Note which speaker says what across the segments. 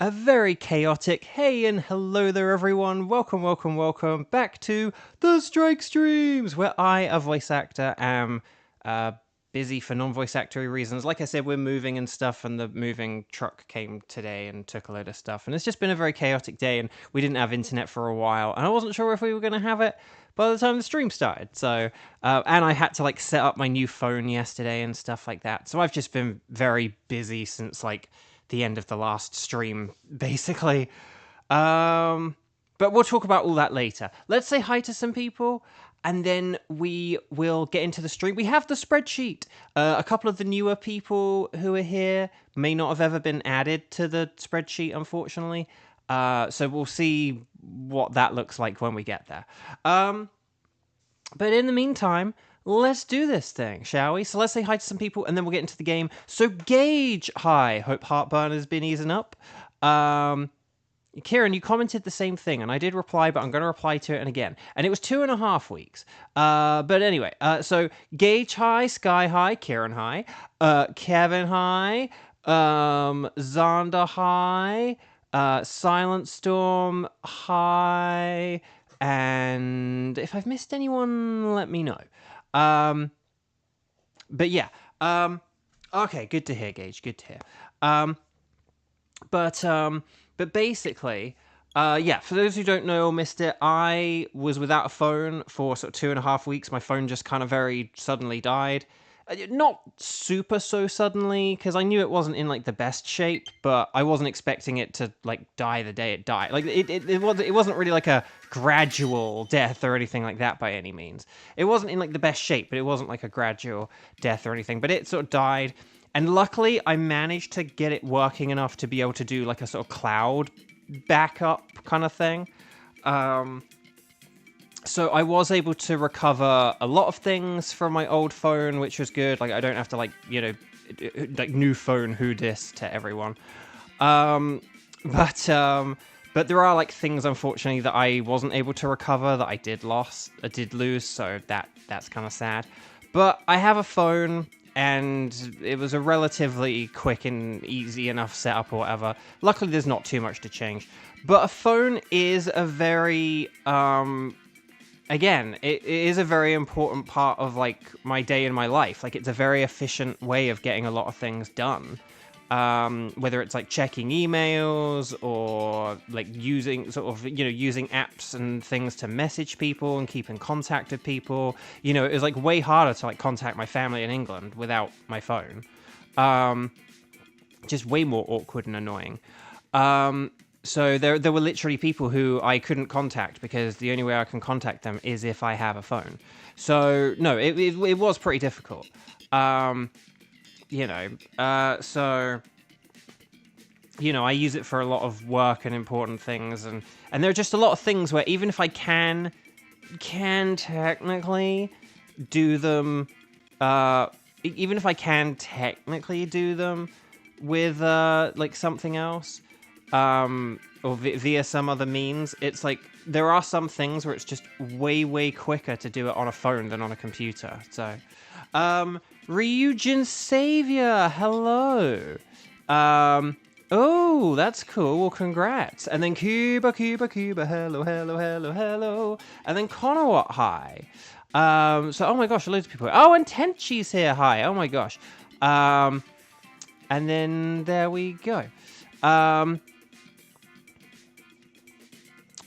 Speaker 1: A very chaotic hey and hello there everyone, welcome back to the Strike Streams, where I, a voice actor, am busy for non-voice actory reasons. Like I said, we're moving and stuff, and the moving truck came today and took a load of stuff, and it's just been a very chaotic day, and we didn't have internet for a while, and I wasn't sure if we were going to have it by the time the stream started, so, and I had to, like, set up my new phone yesterday and stuff like that, so I've just been very busy since, like, the end of the last stream, basically. But we'll talk about all that later. Let's say hi to some people, and then we will get into the stream. We have the spreadsheet. A couple of the newer people who are here may not have ever been added to the spreadsheet, unfortunately. So we'll see what that looks like when we get there. But in the meantime, let's do this thing, shall we? So let's say hi to some people, and then we'll get into the game. So Gage, hi. Hope Heartburn has been easing up. Kieran, you commented the same thing, and I did reply, but I'm going to reply to it again. And it was 2.5 weeks. But anyway, so Gage, hi. Sky, hi. Kieran, hi. Kevin, hi. Xander, hi. Silent Storm, hi. And if I've missed anyone, let me know. But yeah, okay, good to hear, Gage, good to hear. But basically, yeah, for those who don't know or missed it, I was without a phone for sort of 2.5 weeks. My phone just kind of very suddenly died. Not super so suddenly, because I knew it wasn't in, like, the best shape, but I wasn't expecting it to, like, die the day it died. Like, it wasn't really, like, a gradual death or anything like that by any means. It wasn't in, like, the best shape, but it wasn't, like, a gradual death or anything. But it sort of died, and luckily I managed to get it working enough to be able to do, like, a sort of cloud backup kind of thing. So I was able to recover a lot of things from my old phone, which was good. Like, I don't have to, like, you know, like, new phone who dis to everyone. But there are, like, things, unfortunately, that I wasn't able to recover, that I did lose, so that's kind of sad. But I have a phone, and it was a relatively quick and easy enough setup or whatever. Luckily, there's not too much to change. But a phone is a very, again, it is a very important part of, like, my day in my life. Like, it's a very efficient way of getting a lot of things done. Whether it's, like, checking emails or, like, using using apps and things to message people and keep in contact with people. You know, it was, like, way harder to, like, contact my family in England without my phone. Just way more awkward and annoying. So there were literally people who I couldn't contact because the only way I can contact them is if I have a phone. So, no, it was pretty difficult. So, you know, I use it for a lot of work and important things, and there are just a lot of things where even if I can technically do them, with, like, something else, or via some other means, it's like, there are some things where it's just way quicker to do it on a phone than on a computer. So, Ryujin Savior, hello. Oh, that's cool. Well, congrats. And then Cuba, hello. And then Conowat, hi. So, oh my gosh, loads of people. Oh, and Tenchi's here, hi. Oh my gosh. And then there we go.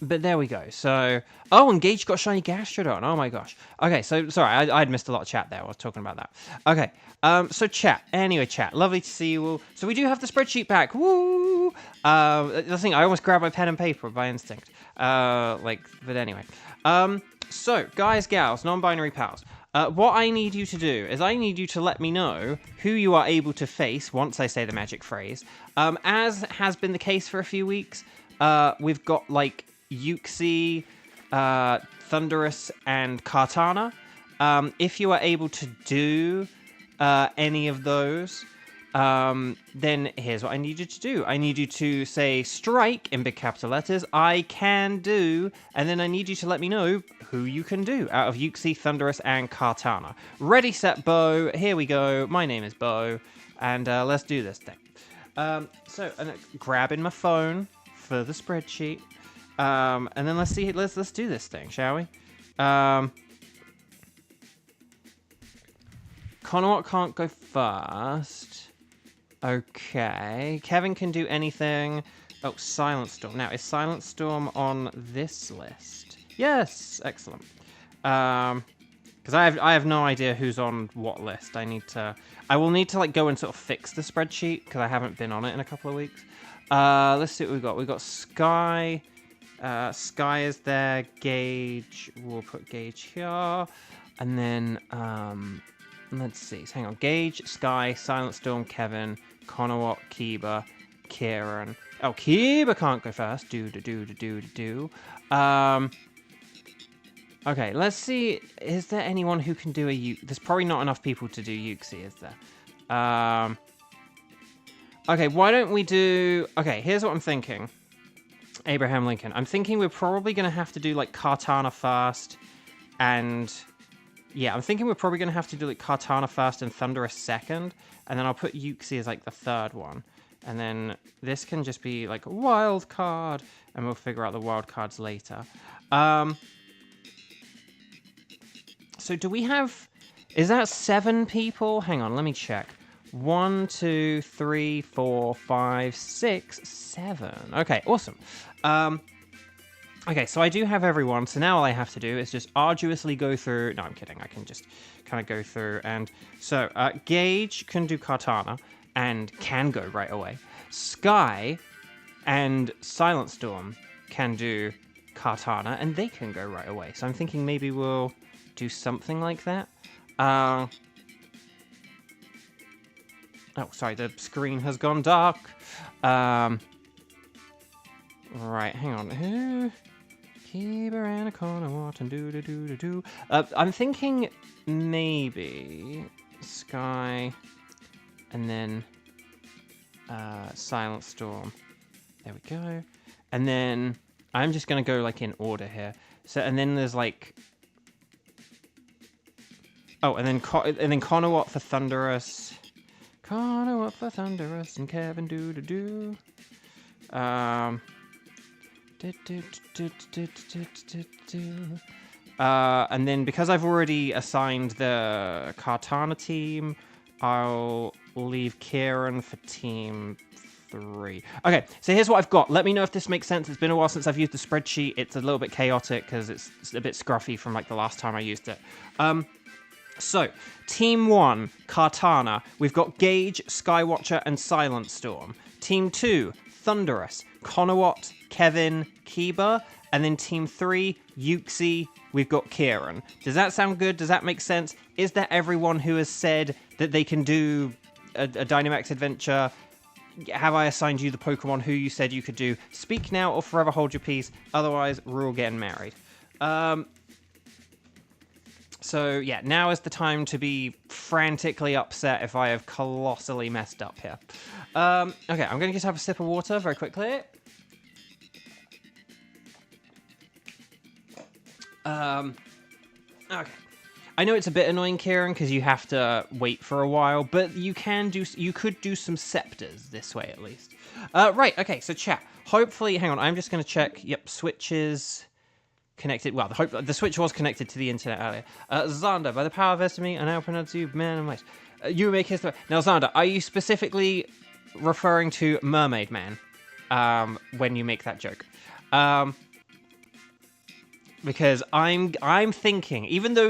Speaker 1: But there we go. So, oh, and Gage got shiny Gastrodon. Oh my gosh. Okay, so sorry, I'd missed a lot of chat there. I was talking about that. Okay, so chat. Anyway, chat. Lovely to see you all. So we do have the spreadsheet back. Woo! The thing, I almost grabbed my pen and paper by instinct. But anyway. So guys, gals, non-binary pals. What I need you to do is I need you to let me know who you are able to face once I say the magic phrase. As has been the case for a few weeks, we've got, like, Yuxi, Thunderous, and Kartana. If you are able to do any of those, then here's what I need you to do. I need you to say strike in big capital letters, I can do, and then I need you to let me know who you can do out of Yuxi, Thunderous, and Kartana. Ready, set, Bo. Here we go. My name is Bo, and let's do this thing. So grabbing my phone for the spreadsheet. And then let's do this thing, shall we? Conowat can't go first. Okay. Kevin can do anything. Oh, Silent Storm. Now, is Silent Storm on this list? Yes! Excellent. Because I have no idea who's on what list. I will need to like go and sort of fix the spreadsheet because I haven't been on it in a couple of weeks. Let's see what we've got. We've got Sky. Sky is there. Gage. We'll put Gage here. And then, let's see. So hang on. Gage, Sky, Silent Storm, Kevin, Conowat, Kiba, Kieran. Oh, Kiba can't go first. Okay, let's see. Is there anyone who can do a Uke? There's probably not enough people to do Uxie, is there? Okay, why don't we do... Okay, here's what I'm thinking. Abraham Lincoln. I'm thinking we're probably going to have to do, like, Kartana first. And... Yeah, I'm thinking we're probably going to have to do, like, Kartana first and Thunderous second. And then I'll put Uxie as, like, the third one. And then this can just be, like, a wild card. And we'll figure out the wild cards later. So do we have... Is that 7 people? Hang on, let me check. 1, 2, 3, 4, 5, 6, 7. Okay, awesome. Okay, so I do have everyone. So now all I have to do is just arduously go through... No, I'm kidding. I can just kind of go through. And so Gage can do Kartana and can go right away. Sky and Silent Storm can do Kartana and they can go right away. So I'm thinking maybe we'll... do something like that. Oh, sorry, the screen has gone dark. Right, hang on. Keeper and a Conowat and do. I'm thinking maybe Sky and then Silent Storm. There we go. And then I'm just gonna go like in order here. So and then there's like. Oh, and then Conowat for Thunderous. Conowat for Thunderous and Kevin do. And then because I've already assigned the Kartana team, I'll leave Kieran for team 3. Okay, so here's what I've got. Let me know if this makes sense. It's been a while since I've used the spreadsheet. It's a little bit chaotic because it's a bit scruffy from like the last time I used it. So, Team 1, Kartana. We've got Gage, Skywatcher, and Silent Storm. Team 2, Thunderous, Conowat, Kevin, Kiba. And then Team 3, Uxie, we've got Kieran. Does that sound good? Does that make sense? Is there everyone who has said that they can do a Dynamax adventure? Have I assigned you the Pokemon who you said you could do? Speak now or forever hold your peace. Otherwise, we're all getting married. So, yeah, now is the time to be frantically upset if I have colossally messed up here. Okay, I'm going to just have a sip of water very quickly. Okay. I know it's a bit annoying, Kieran, because you have to wait for a while, but you could do some scepters this way, at least. Right, okay, so chat. Hopefully, hang on, I'm just going to check. Yep, switches... connected. Well, the Switch was connected to the internet earlier. Xander, by the power of Destiny, I now pronounce you man and mice. You make history. Now, Xander, are you specifically referring to Mermaid Man when you make that joke? Because I'm thinking, even though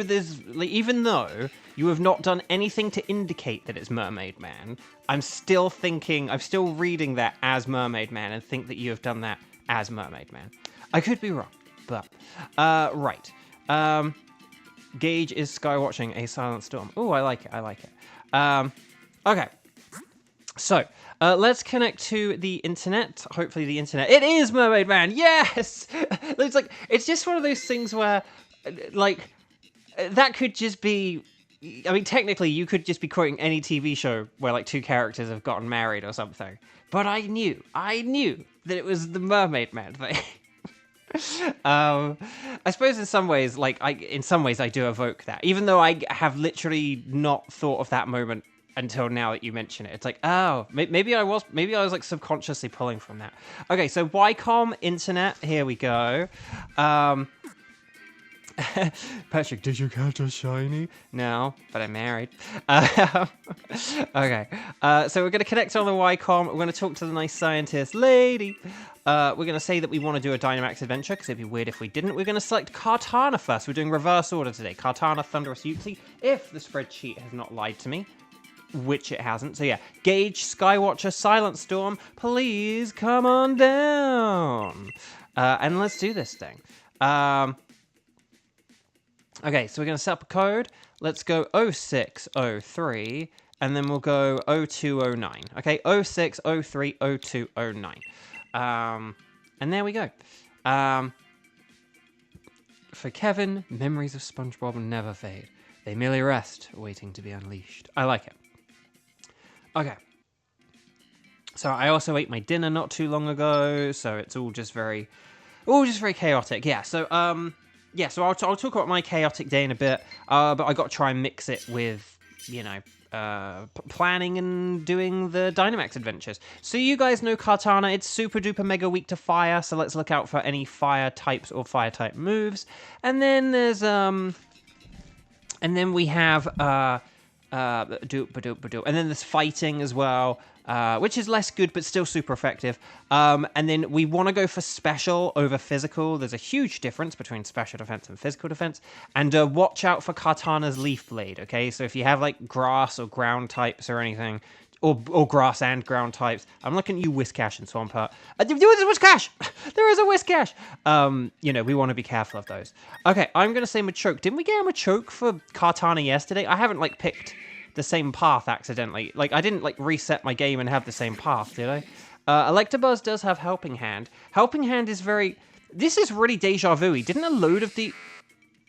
Speaker 1: you have not done anything to indicate that it's Mermaid Man, I'm still reading that as Mermaid Man and think that you have done that as Mermaid Man. I could be wrong. But, right. Gage is skywatching a Silent Storm. Oh, I like it. Okay. So, let's connect to the internet. Hopefully the internet... It is Mermaid Man! Yes! It's just one of those things where, like, that could just be... I mean, technically, you could just be quoting any TV show where, like, 2 characters have gotten married or something. But I knew that it was the Mermaid Man thing. I suppose in some ways I do evoke that, even though I have literally not thought of that moment until now that you mention it. It's like, oh, maybe I was like subconsciously pulling from that. Okay, so Wycom internet. Here we go. Patrick, did you catch a shiny? No, but I'm married. Okay, so we're going to connect on the Wycom. We're going to talk to the nice scientist lady. We're going to say that we want to do a Dynamax adventure, because it'd be weird if we didn't. We're going to select Kartana first. We're doing reverse order today. Kartana, Thunderous, Uxie, if the spreadsheet has not lied to me, which it hasn't. So yeah, Gage, Skywatcher, Silent Storm, please come on down. And let's do this thing. Okay, so we're going to set up a code. Let's go 0603, and then we'll go 0209. Okay, 0603 0209. And there we go. For Kevin, memories of SpongeBob never fade. They merely rest, waiting to be unleashed. I like it. Okay. So I also ate my dinner not too long ago, so it's all just very chaotic. Yeah, so, so I'll talk about my chaotic day in a bit, but I got to try and mix it with, planning and doing the Dynamax adventures. So you guys know Kartana, it's super duper mega weak to fire, so let's look out for any fire types or fire type moves. And then there's, and then we have, and then there's fighting as well, which is less good but still super effective. And then we want to go for special over physical. There's a huge difference between special defense and physical defense. And watch out for Kartana's Leaf Blade, okay? So if you have like grass or ground types or anything, or grass and ground types. I'm looking at you, Whiscash and Swampert. There is a Whiscash! There is a Whiscash! We want to be careful of those. Okay, I'm going to say Machoke. Didn't we get a Machoke for Kartana yesterday? I haven't, picked the same path accidentally. I didn't, reset my game and have the same path, did I? Electabuzz does have Helping Hand. Helping Hand is very... This is really deja vu-y. Didn't a load of the...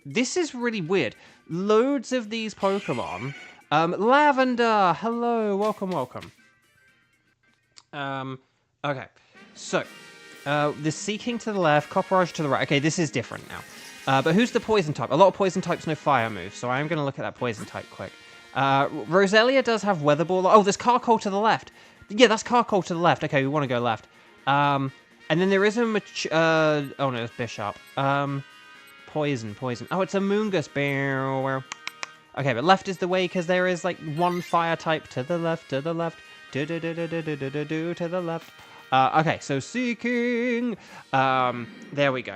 Speaker 1: This is really weird. Loads of these Pokemon... Lavender, hello, welcome. Okay, so, the Seeking to the left, Copperage to the right. Okay, this is different now. But who's the Poison type? A lot of Poison types no fire moves, so I am going to look at that Poison type quick. Roselia does have Weather Ball. Oh, there's Carkol to the left. Yeah, that's Carkol to the left. Okay, we want to go left. And then there is a oh no, it's Bishop. Poison. Oh, it's a Moongus. Okay, but left is the way because there is one fire type to the left, to the left. Okay, so Seeking. There we go.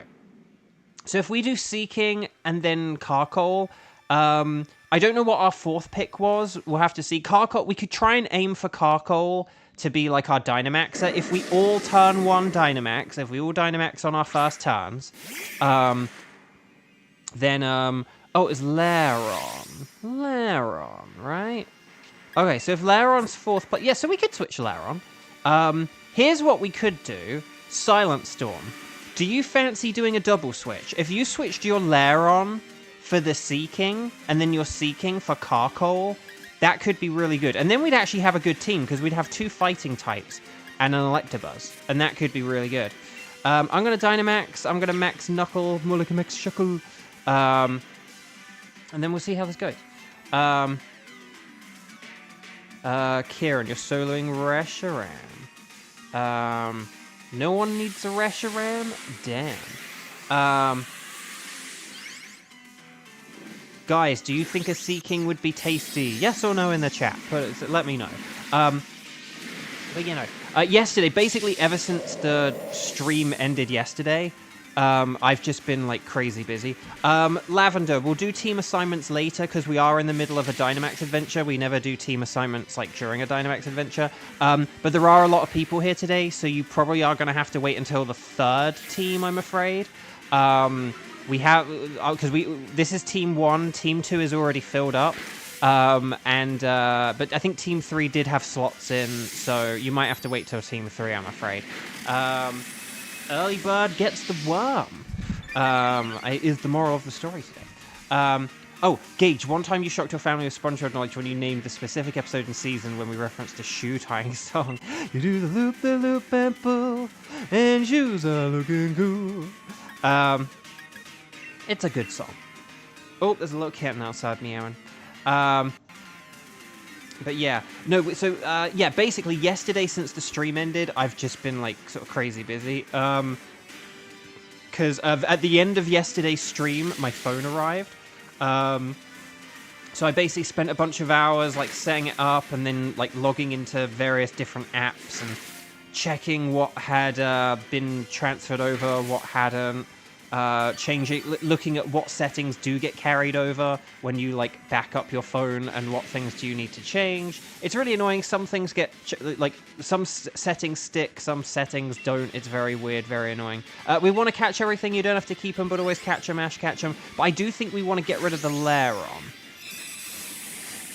Speaker 1: So if we do Seeking and then Carkol, I don't know what our fourth pick was. We'll have to see. Carkol, we could try and aim for Carkol to be our Dynamaxer. If we all turn one Dynamax, if we all Dynamax on our first turns, then, oh, it's Lairon. Lairon, right? Okay, so if Lairon's fourth place... Yeah, so we could switch Lairon. Here's what we could do. Silent Storm. Do you fancy doing a double switch? If you switched your Lairon for the Seeking, and then your Seeking for Carkol, that could be really good. And then we'd actually have a good team, because we'd have two fighting types and an Electabuzz. And that could be really good. I'm going to Dynamax. I'm going to Max Knuckle. Mullica Max Shuckle. And then we'll see how this goes. Kieran, you're soloing Reshiram. No one needs a Reshiram? Damn. Guys, do you think a Seeking would be tasty? Yes or no in the chat. Let me know. But yesterday, basically ever since the stream ended yesterday, I've just been crazy busy. Lavender, we'll do team assignments later because we are in the middle of a Dynamax adventure. We never do team assignments during a Dynamax adventure. But there are a lot of people here today, so you probably are going to have to wait until the third team, I'm afraid. We have, because this is team 1, team 2 is already filled up. But I think team 3 did have slots in, so you might have to wait till team 3, I'm afraid. Early bird gets the worm, is the moral of the story today. Oh, Gage, one time you shocked your family with SpongeBob knowledge when you named the specific episode and season when we referenced a shoe tying song. You do the loop and pull, and shoes are looking cool. It's a good song. Oh, there's a little kitten outside meowing. But yeah, no, so, yeah, basically yesterday since the stream ended, I've just been, like, sort of crazy busy. Because at the end of yesterday's stream, my phone arrived. So I basically spent a bunch of hours, like, setting it up and then, like, logging into various different apps and checking what had been transferred over, what hadn't. Looking at what settings do get carried over when you like back up your phone and what things do you need to change. It's really annoying. Some things get like some settings stick, some settings don't. It's very weird, very annoying. We want to catch everything. You don't have to keep them, but always catch them, catch them. But I do think we want to get rid of the Lairon.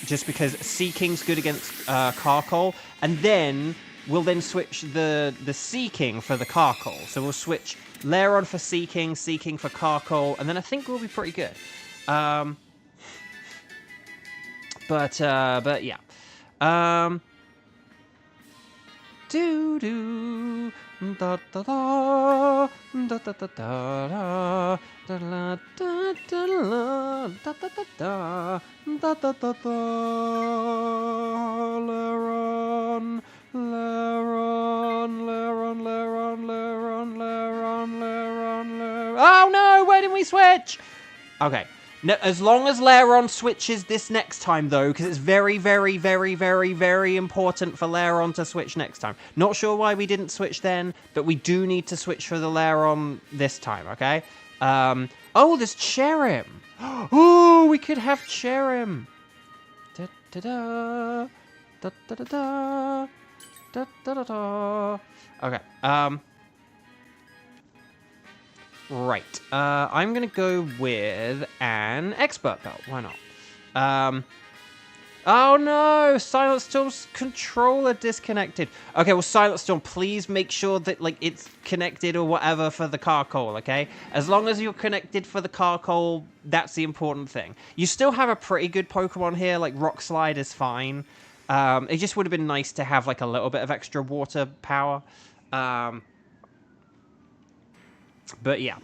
Speaker 1: Just because Seeking's good against Carkol, and then we'll then switch the Seeking for the Carkol. So we'll switch Lairon for Seeking, Seeking for Carkol, and then I think we'll be pretty good. But yeah. Do do da da da da da da da da da da da da da da da da da Lairon. Oh no, where did we switch? Okay. No, as long as Lairon switches this next time, though, because it's very, very, very, very, very important for Lairon to switch next time. Not sure why we didn't switch then, but we do need to switch for the Lairon this time, okay? Oh, there's Cherim. Oh, we could have Cherim. Da-da-da. Da-da-da-da. Da-da-da-da. Okay, right, I'm gonna go with an expert belt, why not? Oh no, Silent Storm's controller disconnected. Okay, well, Silent Storm, please make sure that, like, it's connected or whatever for the Carkol, okay? As long as you're connected for the Carkol, that's the important thing. You still have a pretty good Pokemon here, like, Rock Slide is fine. It just would have been nice to have, like, a little bit of extra water power. But, yeah.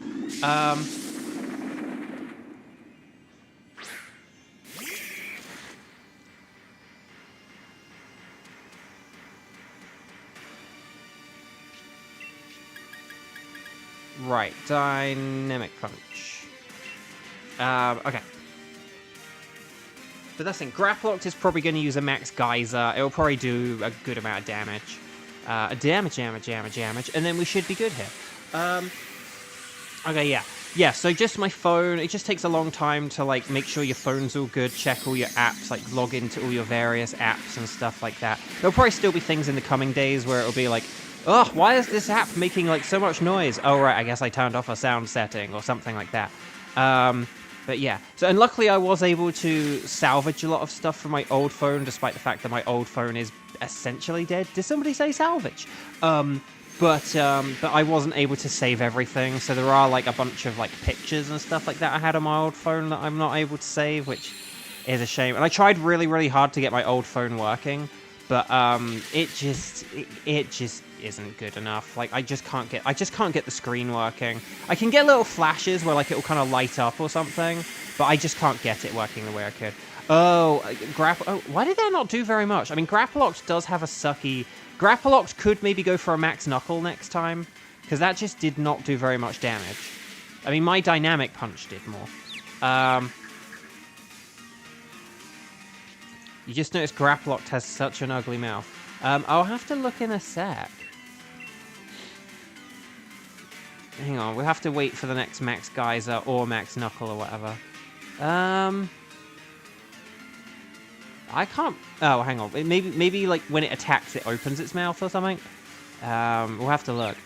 Speaker 1: Right, Dynamic Punch. Okay. But that's the thing, Grapploct is probably going to use a Max Geyser. It'll probably do a good amount of damage. Damage, and then we should be good here. Okay, yeah. Yeah, so just my phone, it just takes a long time to, like, make sure your phone's all good, check all your apps, like, log into all your various apps and stuff like that. There'll probably still be things in the coming days where it'll be like, oh, why is this app making, like, so much noise? Oh, right, I guess I turned off a sound setting or something like that. But yeah, so, and luckily I was able to salvage a lot of stuff from my old phone, despite the fact that my old phone is essentially dead. Did somebody say salvage? But I wasn't able to save everything, so there are, like, a bunch of, like, pictures and stuff like that I had on my old phone that I'm not able to save, which is a shame. And I tried really, really hard to get my old phone working, but it just isn't good enough. Like, I just can't get the screen working. I can get little flashes where, like, it will kind of light up or something, but I just can't get it working the way I could. Oh, why did that not do very much? I mean, Grapploct does have a sucky... Grapploct could maybe go for a Max Knuckle next time, because that just did not do very much damage. I mean, my Dynamic Punch did more. You just notice Grapploct has such an ugly mouth. I'll have to look in a sec. Hang on, we'll have to wait for the next Max Geyser or Max Knuckle or whatever. I can't... Oh, hang on. Maybe like, when it attacks, it opens its mouth or something? We'll have to look.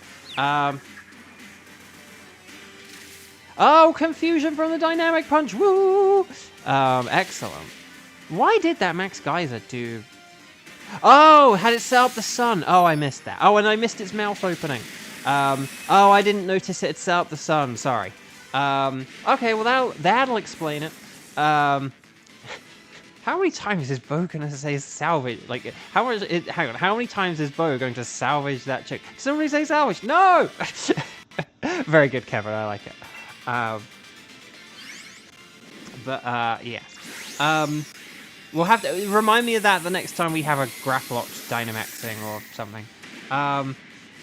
Speaker 1: Oh, confusion from the Dynamic Punch! Woo! Excellent. Why did that Max Geyser do... Oh, had it set up the sun. Oh, I missed that. Oh, and I missed its mouth opening. Oh, I didn't notice it had set up the sun. Sorry. Okay, well, that'll explain it. How many times is Bo going to say salvage? Like, hang on, how many times is Bo going to salvage that chick? Somebody say salvage. No! Very good, Kevin. I like it. Yes. We'll have to remind me of that the next time we have a Grapplocked Dynamaxing or something.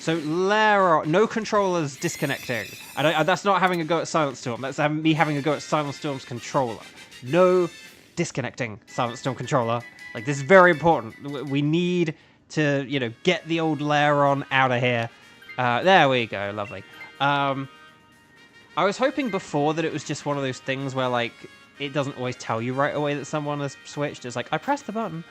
Speaker 1: So Lero, no controllers disconnecting. And that's not having a go at Silent Storm. That's me having a go at Silent Storm's controller. No disconnecting Silent Storm controller. Like, this is very important. We need to, you know, get the old Leron out of here. There we go, lovely. I was hoping before that it was just one of those things where, like, it doesn't always tell you right away that someone has switched. It's like, I pressed the button.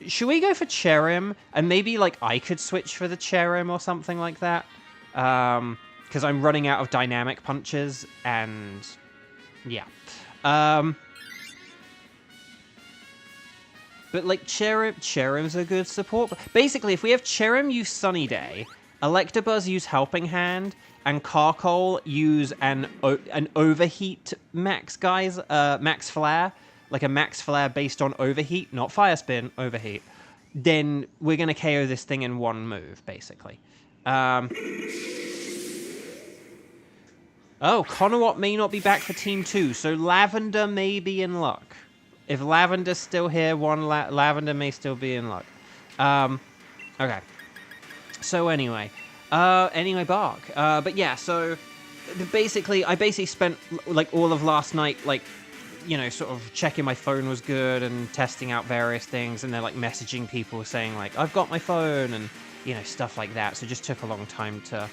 Speaker 1: Should we go for Cherim? And maybe, like, I could switch for the Cherim or something like that. Because I'm running out of dynamic punches, and... yeah. But, like, Cherim's a good support. Basically, if we have Cherim use Sunny Day, Electabuzz use Helping Hand, and Carkol use an Overheat max, guys. Max Flare. Like a Max Flare based on Overheat, not Fire Spin, Overheat. Then we're going to KO this thing in one move, basically. Oh, Conowat may not be back for Team 2, so Lavender may be in luck. If Lavender's still here, Lavender may still be in luck. Okay. So anyway. Bark. But yeah, so basically, I spent, like, all of last night, like, you know, sort of checking my phone was good and testing out various things, and then, like, messaging people saying, like, I've got my phone, and, you know, stuff like that. So it just took a long time to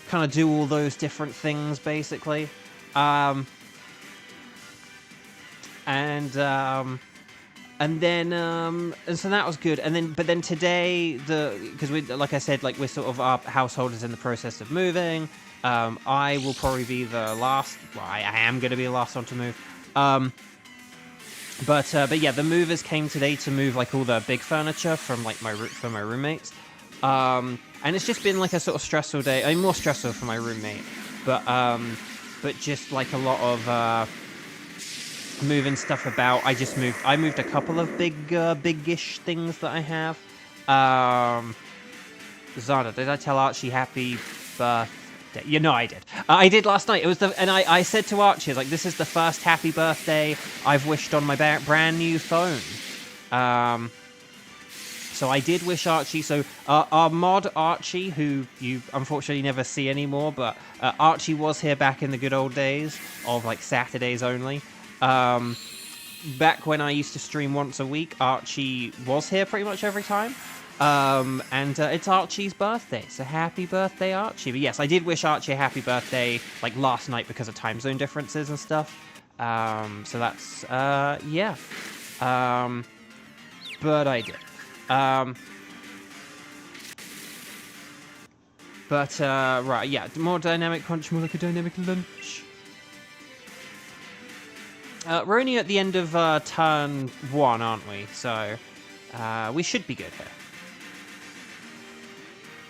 Speaker 1: kind of do all those different things, basically. And so that was good. But then today, because we, like I said, like, we're sort of, our household is in the process of moving. I will probably be the last. Well, I am going to be the last one to move. But yeah, the movers came today to move, like, all the big furniture from, like, my roommates. And it's just been, like, a sort of stressful day. I mean, more stressful for my roommate, but just, like, a lot of moving stuff about. I moved a couple of big-ish things that I have. Zana, did I tell Archie happy birthday? You know I did. I did last night. It was and I said to Archie, like, this is the first happy birthday I've wished on my brand new phone. So I did wish Archie. So our mod Archie, who you unfortunately never see anymore, but Archie was here back in the good old days of, like, Saturdays only. Back when I used to stream once a week, Archie was here pretty much every time. And it's Archie's birthday, so happy birthday, Archie. But yes, I did wish Archie a happy birthday, like, last night because of time zone differences and stuff. So that's, yeah. But I did. Right, yeah, more dynamic punch, more like a dynamic lunch. We're only at the end of turn 1, aren't we? So we should be good here.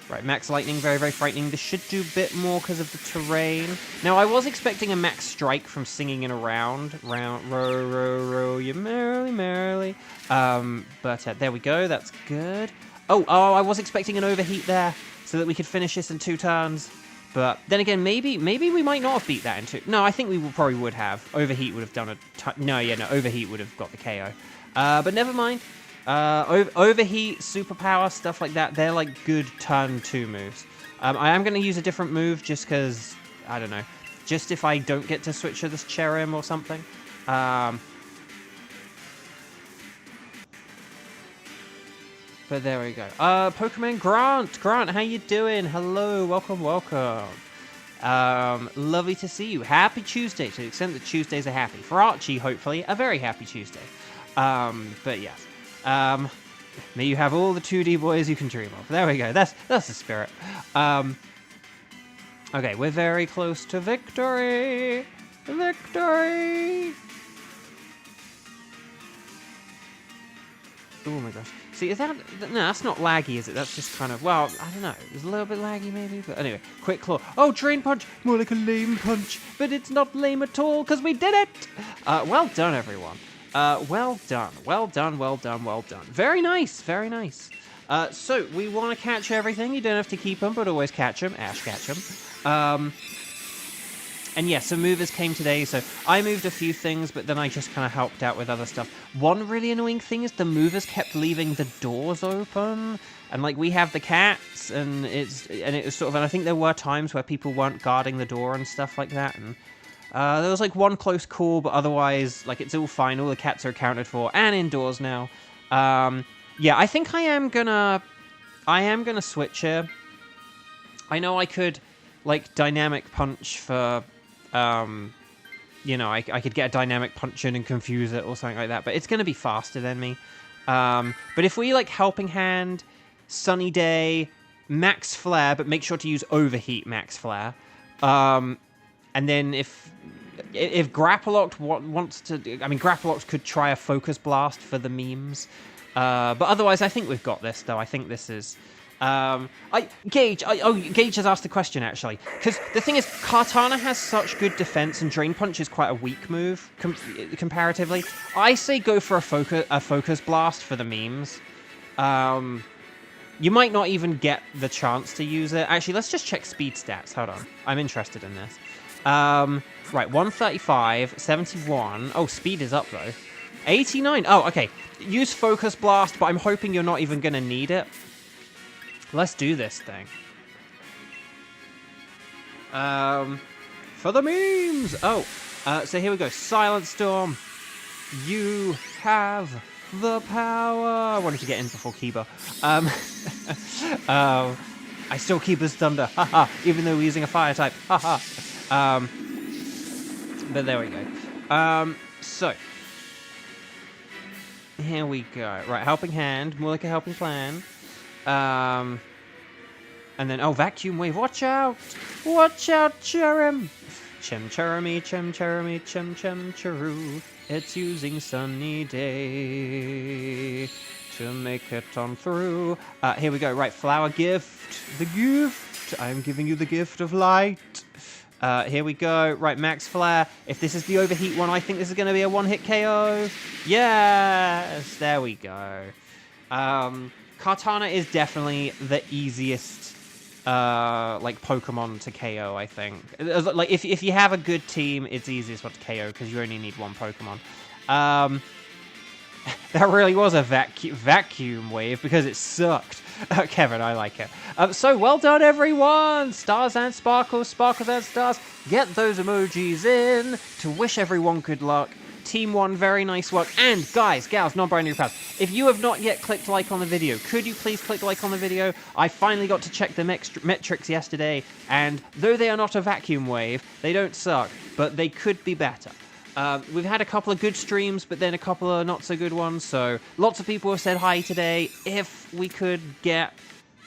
Speaker 1: Right, Max Lightning, very, very frightening. This should do a bit more because of the terrain. Now, I was expecting a Max Strike from Singing in a Round. Row, you merrily, merrily. But there we go, that's good. Oh, I was expecting an Overheat there, so that we could finish this in 2 turns. But then again, maybe we might not have beat that in 2. No, I think we probably would have. Overheat would have done a... No, Overheat would have got the KO. But never mind. Overheat, Superpower, stuff like that, they're, like, good turn 2 moves. I am going to use a different move just because, I don't know, just if I don't get to switch to this Cherim or something. But there we go. Pokemon Grant, how you doing? Hello, welcome. Lovely to see you. Happy Tuesday, to the extent that Tuesdays are happy. For Archie, hopefully, a very happy Tuesday. But yes. May you have all the 2D boys you can dream of. There we go. That's the spirit. Okay, we're very close to victory. Victory. Oh my gosh. See, is that... No, that's not laggy, is it? That's just kind of... Well, I don't know. It's a little bit laggy, maybe. But anyway, Quick Claw. Oh, Drain Punch. More like a lame punch. But it's not lame at all, because we did it. Well done, everyone. Well done. Very nice. So, we want to catch everything. You don't have to keep them, but always catch them. Ash catch them. And yeah, some movers came today, so I moved a few things, but then I just kind of helped out with other stuff. One really annoying thing is the movers kept leaving the doors open, and like we have the cats, and it was sort of, and I think there were times where people weren't guarding the door and stuff like that, and there was like one close call, but otherwise, like it's all fine. All the cats are accounted for and indoors now. Yeah, I think I am gonna switch here. I know I could like dynamic punch for. You know, I could get a dynamic punch in and confuse it or something like that, but it's going to be faster than me. But if we, like, Helping Hand, Sunny Day, Max Flare, but make sure to use Overheat Max Flare. And then if Grappaloct wants to... I mean, Grappaloct could try a Focus Blast for the memes. But otherwise, I think we've got this, though. I think this is... Gage has asked the question, actually, because the thing is, Kartana has such good defense, and Drain Punch is quite a weak move, comparatively. I say go for a Focus Blast for the memes. You might not even get the chance to use it. Actually, let's just check speed stats. Hold on. I'm interested in this. Right, 135, 71. Oh, speed is up, though. 89. Oh, okay. Use Focus Blast, but I'm hoping you're not even going to need it. Let's do this thing. For the memes! Oh, so here we go. Silent Storm. You have the power. I wanted to get in before Kiba. I still Kiba's Thunder. Haha. Even though we're using a fire type. Haha. But there we go. So. Here we go. Right, Helping Hand. More like a Helping Plan. And then, oh, Vacuum Wave, watch out! Watch out, Cherim! Chim-cheremy, chim-cheremy, chim-chim-cheroo. It's using Sunny Day to make it on through. Here we go, right, Flower Gift. The gift! I'm giving you the gift of light. Here we go. Right, Max Flare. If this is the Overheat one, I think this is going to be a one-hit KO. Yes! There we go. Kartana is definitely the easiest, like, Pokemon to KO, I think. Like, if you have a good team, it's easiest one to KO, because you only need one Pokemon. That really was a vacuum wave, because it sucked. Kevin, I like it. So, well done, everyone! Stars and sparkles, sparkles and stars. Get those emojis in to wish everyone good luck. Team 1, very nice work. And guys, gals, non-binary pals, if you have not yet clicked like on the video, could you please click like on the video? I finally got to check the metrics yesterday, and though they are not a vacuum wave, they don't suck, but they could be better. We've had a couple of good streams, but then a couple of not so good ones, so lots of people have said hi today. If we could get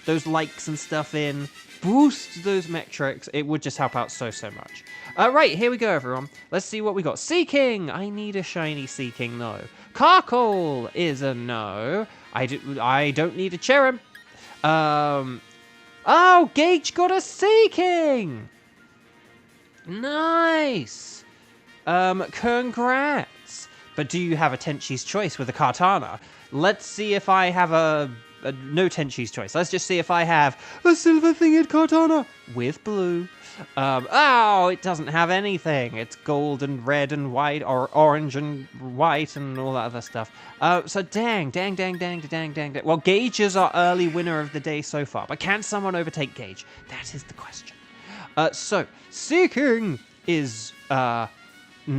Speaker 1: those likes and stuff in, boost those metrics, it would just help out so much. Right, here we go, everyone. Let's see what we got. Seeking! I need a shiny Seeking, no. Carkol is a no. I don't need a Cherim. Oh, Gage got a Seeking! Nice! Congrats! But do you have a Tenchi's Choice with a Kartana? Let's see if I have no Tenchi's Choice. Let's just see if I have a Silver Thinged Kartana with blue. Oh, it doesn't have anything. It's gold and red and white, or orange and white and all that other stuff. So dang. Well, Gage is our early winner of the day so far, but can someone overtake Gage? That is the question. So, Seeking is, no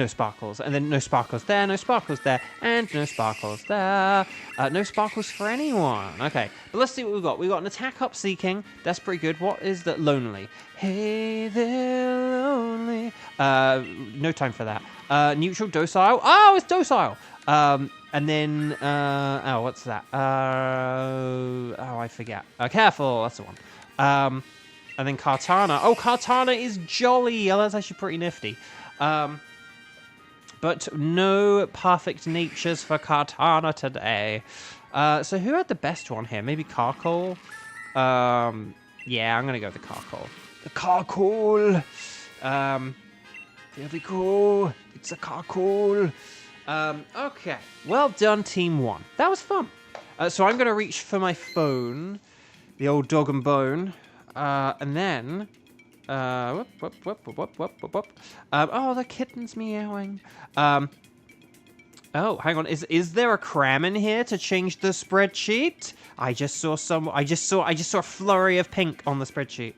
Speaker 1: sparkles, and then no sparkles there, no sparkles there, and no sparkles there. No sparkles for anyone. Okay, but let's see what we've got. We've got an attack up Seeking. That's pretty good. What is that? Lonely. Hey there, lonely. No time for that. Neutral, docile. Oh, it's docile. And then, oh, what's that? Oh, I forget. Careful, that's the one. And then Kartana. Oh, Kartana is jolly. Oh, that's actually pretty nifty. But no perfect natures for Kartana today. So who had the best one here? Maybe Carkol? Yeah, I'm going to go with the Carkol. The Carkol! Very cool. It's a Carkol. Okay. Well done, Team 1. That was fun. So I'm going to reach for my phone. The old dog and bone. And then Oh, the kitten's meowing. Oh, hang on. Is there a cram in here to change the spreadsheet? I just saw a flurry of pink on the spreadsheet.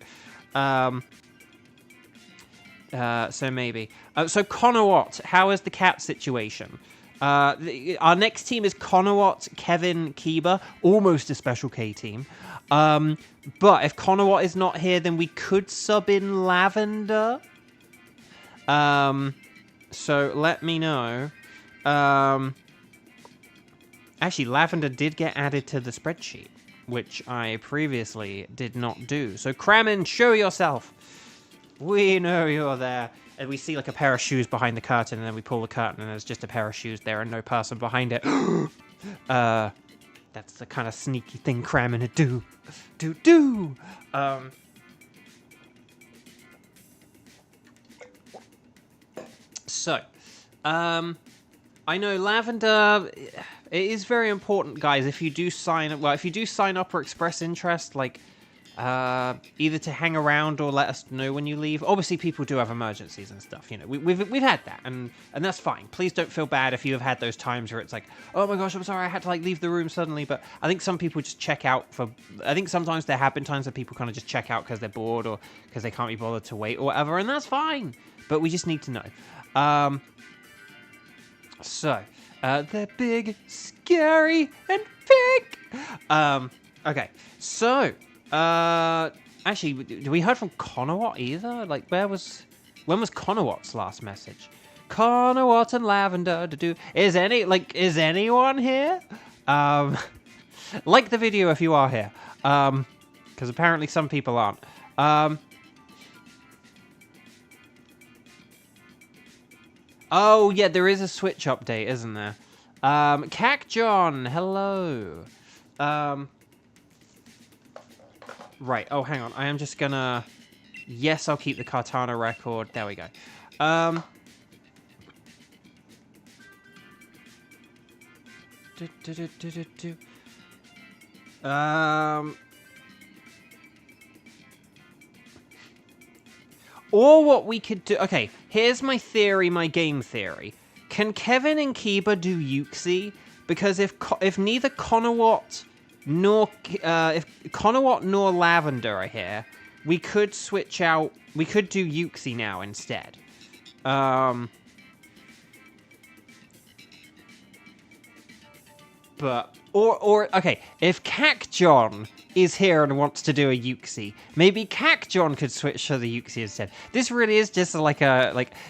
Speaker 1: So maybe. So Conowat, how is the cat situation? Our next team is Conowat, Kevin, Kiba, almost a special K team. But if Conowat is not here, then we could sub in Lavender. So let me know. Actually, Lavender did get added to the spreadsheet, which I previously did not do. So Kramen, show yourself. We know you're there. And we see like a pair of shoes behind the curtain, and then we pull the curtain, and there's just a pair of shoes there and no person behind it. That's the kind of sneaky thing Kramen would do. I know Lavender. It is very important, guys. If you do sign up or express interest, like either to hang around or let us know when you leave. Obviously, people do have emergencies and stuff. You know, we've had that, and that's fine. Please don't feel bad if you have had those times where it's like, oh my gosh, I'm sorry, I had to like leave the room suddenly. But I think some people just check out I think sometimes there have been times that people kind of just check out because they're bored or because they can't be bothered to wait or whatever, and that's fine. But we just need to know. So, they're big, scary, and pink. Okay, so, actually, we heard from Conowat either? Like, when was Conowat's last message? Conowat and Lavender to do. Is anyone here? Like the video if you are here. Because apparently some people aren't. Oh, yeah, there is a Switch update, isn't there? Cac John, hello. Right, oh, hang on. I am just gonna... Yes, I'll keep the Cartana record. There we go. Or what we could do... Okay, here's my theory, my game theory. Can Kevin and Kiba do Yuxi? Because if neither Conowat nor... if Conowat nor Lavender are here, we could switch out... We could do Yuxi now instead. But... Or okay, if Cac John is here and wants to do a Yuxi, maybe Cac John could switch to the Yuxi instead. This really is just like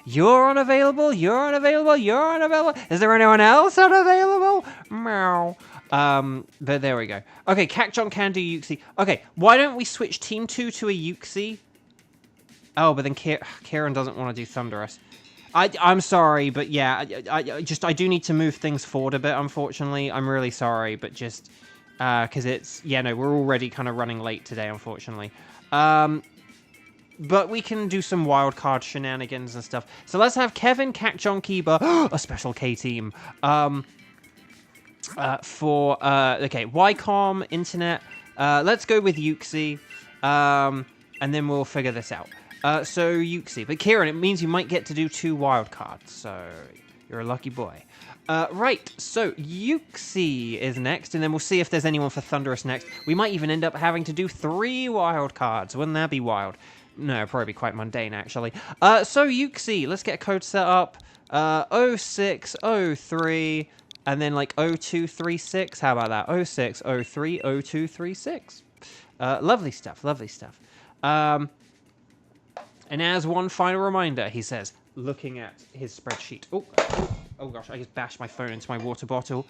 Speaker 1: you're unavailable, you're unavailable, you're unavailable. Is there anyone else unavailable? Meow. But there we go. Okay, Cac John can do Yuxi. Okay, why don't we switch Team 2 to a Yuxi? Oh, but then Kieran doesn't want to do Thunderous. I'm sorry, but yeah, I do need to move things forward a bit, unfortunately. I'm really sorry, but just, because it's, yeah, no, we're already kind of running late today, unfortunately. But we can do some wildcard shenanigans and stuff. So let's have Kevin, Cac John, Kiba, a special K team, okay, Wycom, Internet, let's go with Yuxi, and then we'll figure this out. So Yuxi. But Kieran, it means you might get to do 2 wild cards, so you're a lucky boy. Right, so Yuxi is next, and then we'll see if there's anyone for Thunderous next. We might even end up having to do 3 wild cards. Wouldn't that be wild? No, probably quite mundane, actually. So Yuxi, let's get a code set up. 0603, and then like 0236. How about that? 0603 0236. Lovely stuff, lovely stuff. And as one final reminder, he says, looking at his spreadsheet. Oh gosh, I just bashed my phone into my water bottle.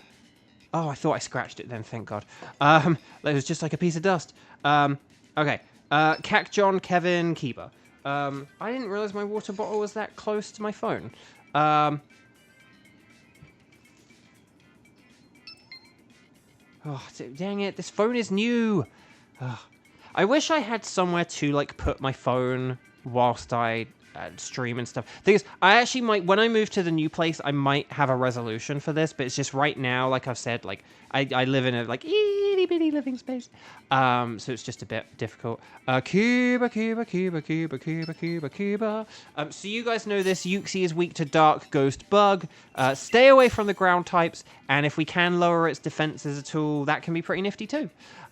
Speaker 1: Oh, I thought I scratched it then, thank God. It was just like a piece of dust. Okay. Cac John, Kevin, Kiba. I didn't realize my water bottle was that close to my phone. Oh, dang it, this phone is new. I wish I had somewhere to, like, put my phone whilst I stream and stuff. Thing is, I actually might, when I move to the new place, I might have a resolution for this, but it's just right now, like I've said, like, I live in a, like, itty itty bitty living space. So it's just a bit difficult. Cuba. So you guys know this. Yuxi is weak to Dark Ghost Bug. Stay away from the ground types, and if we can lower its defenses at all, that can be pretty nifty too.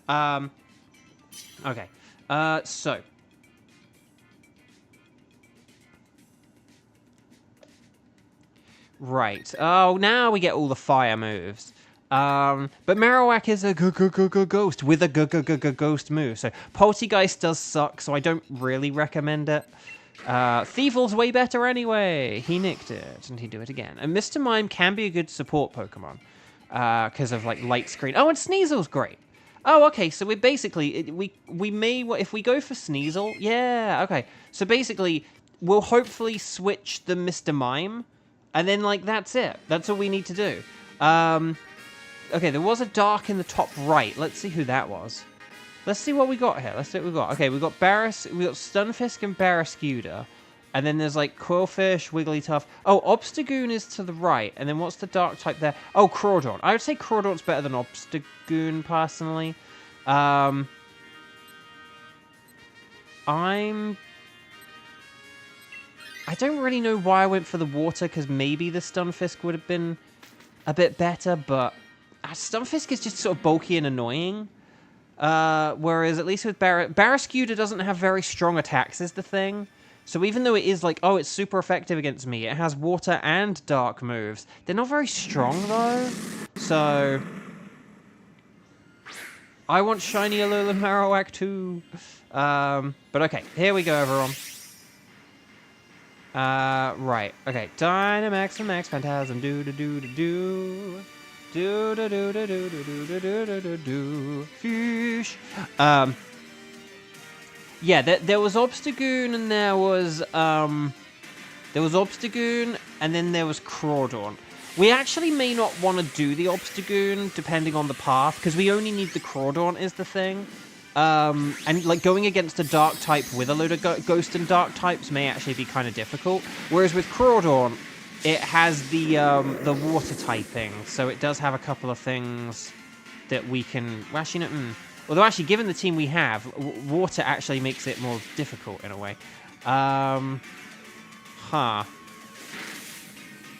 Speaker 1: Okay. So. Right. Oh, now we get all the fire moves. But Marowak is a ghost with a ghost move. So Poltergeist does suck, so I don't really recommend it. Thievel's way better anyway. He nicked it, and he'd do it again. And Mr. Mime can be a good support Pokemon. Because of, like, Light Screen. Oh, and Sneasel's great. Oh, okay, so we're basically... We may... If we go for Sneasel... Yeah, okay. So basically, we'll hopefully switch the Mr. Mime... And then, like, that's it. That's all we need to do. Okay, there was a Dark in the top right. Let's see who that was. Let's see what we got here. Let's see what we got. Okay, we got Stunfisk and Barrascuda. And then there's, like, Quillfish, Wigglytuff. Oh, Obstagoon is to the right. And then what's the Dark type there? Oh, Crawdaunt. I would say Crawdaunt's better than Obstagoon, personally. I don't really know why I went for the water, because maybe the Stunfisk would have been a bit better, but Stunfisk is just sort of bulky and annoying. Whereas at least with Barrascuda doesn't have very strong attacks is the thing. So even though it is like, oh, it's super effective against me, it has water and dark moves. They're not very strong though. So I want shiny Alolan Marowak too. But okay, here we go, everyone. Right. Okay. Dynamax and Max Phantasm. Do. Fish. Yeah, there was Obstagoon and there was Obstagoon and then there was Crawdaunt. We actually may not want to do the Obstagoon depending on the path, because we only need the Crawdaunt is the thing. And like going against a dark type with a load of ghost and dark types may actually be kind of difficult. Whereas with Crawdaunt, it has the water typing, so it does have a couple of things that we can. Well, actually, no. Although actually, given the team we have, water actually makes it more difficult in a way.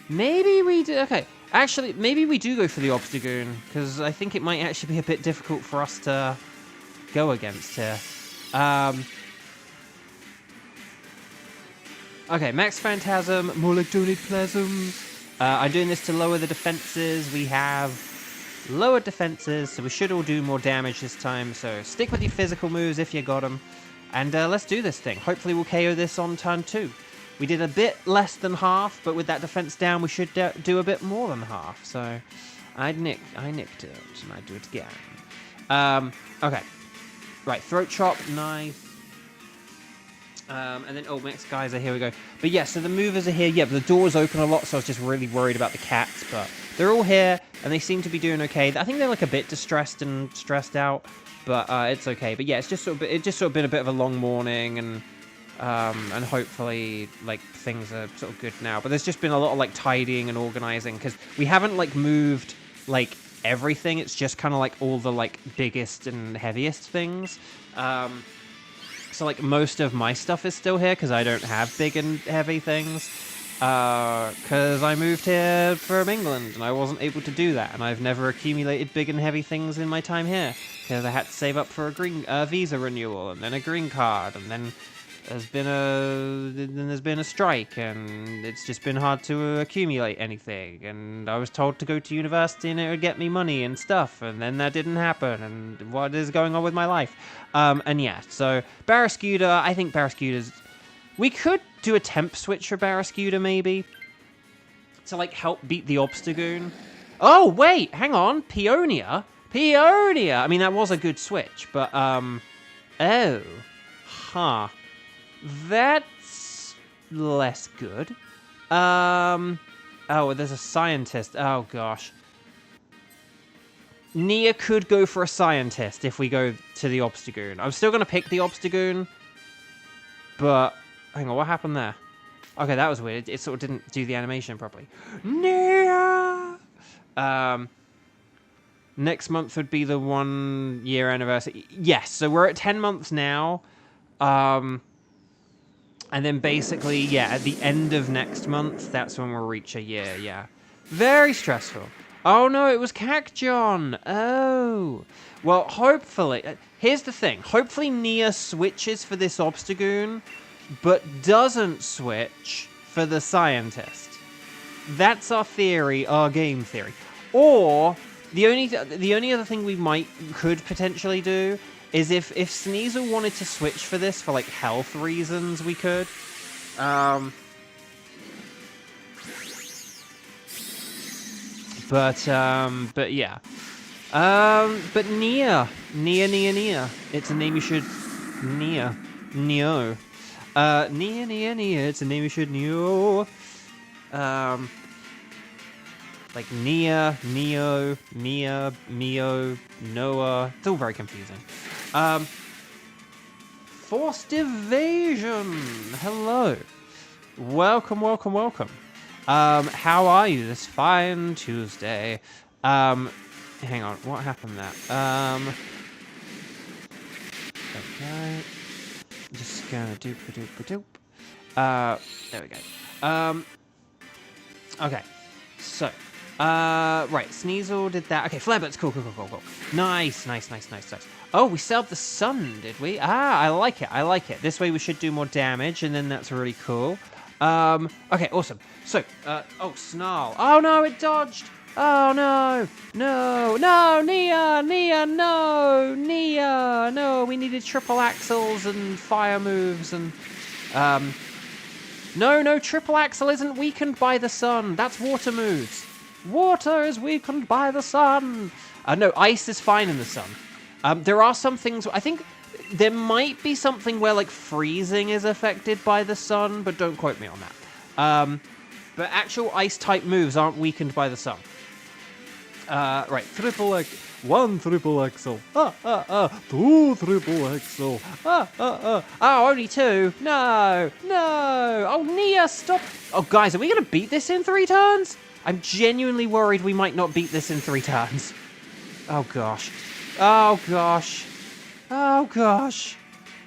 Speaker 1: Maybe we do. Okay, actually, maybe we do go for the Obstagoon, because I think it might actually be a bit difficult for us to go against here. Okay, Max Phantasm, more like Donate Plasm. I'm doing this to lower the defenses. We have lower defenses, so we should all do more damage this time. So stick with your physical moves if you got them. And let's do this thing. Hopefully we'll KO this on turn 2. We did a bit less than half, but with that defense down, we should do a bit more than half. So I nicked it, and I'd do it again. Okay. Right, Throat Chop, nice. And then, oh, Max Geyser, here we go. But yeah, so the movers are here. Yeah, but the door's open a lot, so I was just really worried about the cats. But they're all here, and they seem to be doing okay. I think they're like a bit distressed and stressed out, but it's okay. But yeah, it's just sort of been a bit of a long morning, and hopefully like things are sort of good now. But there's just been a lot of like tidying and organizing, because we haven't like moved like everything. It's just kind of like all the like biggest and heaviest things. So like most of my stuff is still here because I don't have big and heavy things, because I moved here from England and I wasn't able to do that, and I've never accumulated big and heavy things in my time here because I had to save up for a visa renewal and then a green card, and then there's been a strike, and it's just been hard to accumulate anything, and I was told to go to university and it would get me money and stuff, and then that didn't happen, and what is going on with my life? And yeah, so Barrascuda, I think Barrascuda's... We could do a temp switch for Barrascuda, maybe, to like help beat the Obstagoon. Oh, wait, hang on, Peonia? I mean, that was a good switch, but, oh, huh. That's less good. Oh, there's a scientist. Oh, gosh. Nia could go for a scientist if we go to the Obstagoon. I'm still going to pick the Obstagoon, but... Hang on, what happened there? Okay, that was weird. It sort of didn't do the animation properly. Nia! Next month would be the 1 year anniversary. Yes, so we're at 10 months now. And then basically, yeah, at the end of next month, that's when we'll reach a year, yeah. Very stressful. Oh no, it was Cacjon. Oh. Well, hopefully, here's the thing. Hopefully Nia switches for this Obstagoon, but doesn't switch for the Scientist. That's our theory, our game theory. Or, the only other thing we could potentially do is if Sneasel wanted to switch for this for, like, health reasons, we could. But yeah. But Nia. It's a name you should... Neo. Nia, it's a name you should know. Like Nia, Neo, Mia, Mio, Noah. It's all very confusing. Forced Evasion. Hello. Welcome. How are you this fine Tuesday? Hang on. What happened there? Okay. Just gonna doop. There we go. Okay. So, right, Sneasel did that. Okay, Flarebird's cool. Nice. Oh, we set up the sun, did we? Ah, I like it. This way we should do more damage, and then that's really cool. Okay, awesome. So, oh, Snarl. Oh no, it dodged! Oh no! Nia, no! We needed triple axles and fire moves and, No, triple axle isn't weakened by the sun. That's water moves. Water is weakened by the sun. No, ice is fine in the sun. There are some things... I think there might be something where, like, freezing is affected by the sun, but don't quote me on that. But actual ice-type moves aren't weakened by the sun. Right, one triple axle. Two triple axle. Oh, only two. No. Oh, Nia, stop. Oh, guys, are we going to beat this in 3 turns? I'm genuinely worried we might not beat this in 3 turns. Oh, gosh.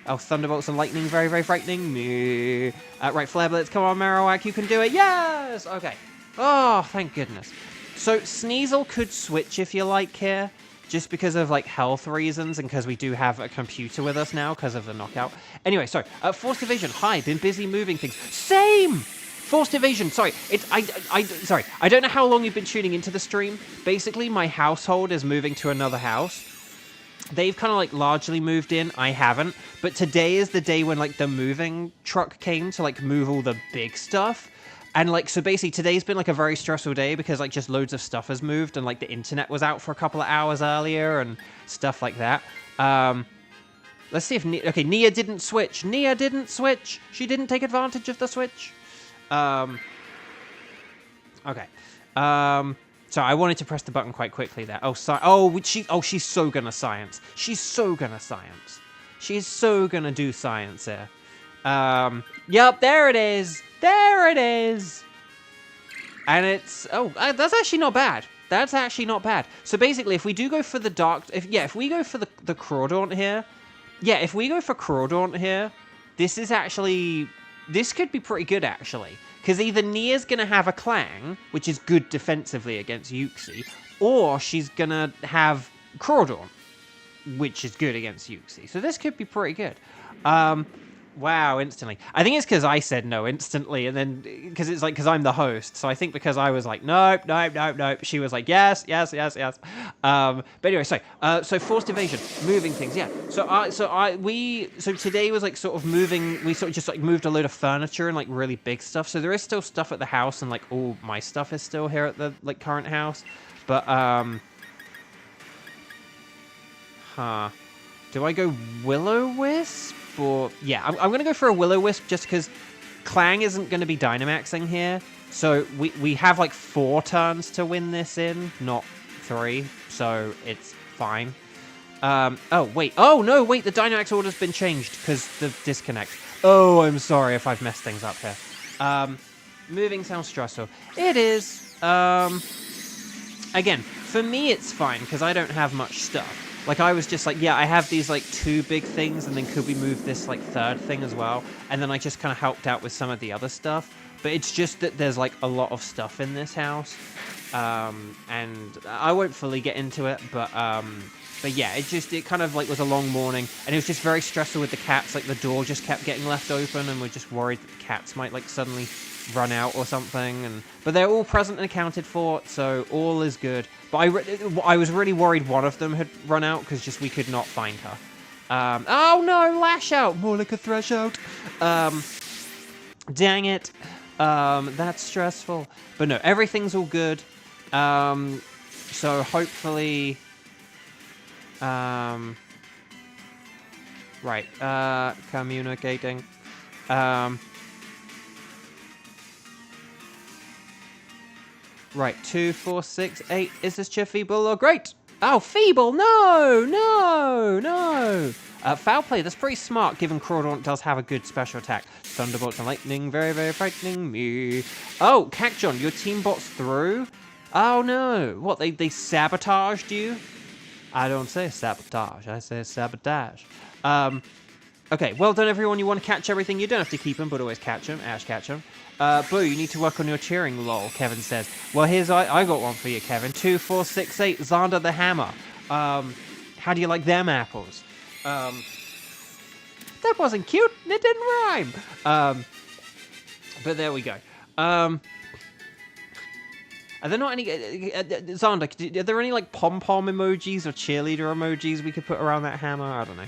Speaker 1: Oh, Thunderbolts and Lightning, very, very frightening. Me. Right, Flare Blitz, come on, Marowak, you can do it. Yes! Okay. Oh, thank goodness. So, Sneasel could switch if you like here, just because of, like, health reasons, and because we do have a computer with us now, because of the knockout. Anyway, sorry. Forced Evasion, hi, been busy moving things. Same! Forced Evasion, sorry. Sorry. I don't know how long you've been tuning into the stream. Basically, my household is moving to another house. They've kind of, like, largely moved in. I haven't. But today is the day when, like, the moving truck came to, like, move all the big stuff. And, like, so basically today's been, like, a very stressful day because, like, just loads of stuff has moved and, like, the internet was out for a couple of hours earlier and stuff like that. Let's see if... Okay, Nia didn't switch. She didn't take advantage of the switch. Okay. So I wanted to press the button quite quickly there. Oh, she's so gonna science. She's so gonna do science here. Yep, there it is. And it's... Oh, that's actually not bad. So basically, if we do go for the dark... If we go for the Crawdaunt here... Yeah, if we go for Crawdaunt here, this is actually... This could be pretty good, actually. Because either Nia's going to have a Clang, which is good defensively against Yuxi, or she's going to have Crawdaunt, which is good against Yuxi. So this could be pretty good. Wow, instantly. I think it's because I said no instantly, and then, because it's like, because I'm the host, so I think because I was like, nope, she was like, yes. But anyway, so Forced Evasion, moving things, yeah. So today was like sort of moving, we sort of just like moved a load of furniture and like really big stuff, so there is still stuff at the house, and like all my stuff is still here at the like current house, but, do I go Will-O-Wisp? Or, yeah, I'm going to go for a Will-O-Wisp just because Clang isn't going to be Dynamaxing here. So we have like 4 turns to win this in, not 3. So it's fine. Oh, wait. Oh, no, wait. The Dynamax order's been changed because the disconnect. Oh, I'm sorry if I've messed things up here. Moving sounds stressful. It is. again, for me it's fine, because I don't have much stuff. Like, I was just like, yeah, I have these, like, 2 big things, and then could we move this, like, 3rd thing as well? And then I just kind of helped out with some of the other stuff. But it's just that there's, like, a lot of stuff in this house. And I won't fully get into it, but yeah, it kind of, like, was a long morning. And it was just very stressful with the cats. Like, the door just kept getting left open, and we're just worried that the cats might, like, suddenly run out or something. But they're all present and accounted for, so all is good. But I was really worried one of them had run out, because just we could not find her. Oh no, lash out! More like a thresh out. Dang it. That's stressful. But no, everything's all good. So hopefully... right, communicating. Right, 2, 4, 6, 8. Is this chair feeble or great? Oh, feeble! No! No! No! Foul play. That's pretty smart, given Crawdaunt does have a good special attack. Thunderbolt and lightning, very, very frightening me. Oh, Cacjon, your team bot's through? Oh, no. What, they sabotaged you? I don't say sabotage. I say sabotage. Okay, well done, everyone. You want to catch everything. You don't have to keep them, but always catch them. Ash, catch them. Boo, you need to work on your cheering, lol, Kevin says. Well, I got one for you, Kevin. 2, 4, 6, 8, Xander the Hammer. How do you like them apples? That wasn't cute. It didn't rhyme. But there we go. Are there not any... Xander, are there any, like, pom-pom emojis or cheerleader emojis we could put around that hammer? I don't know.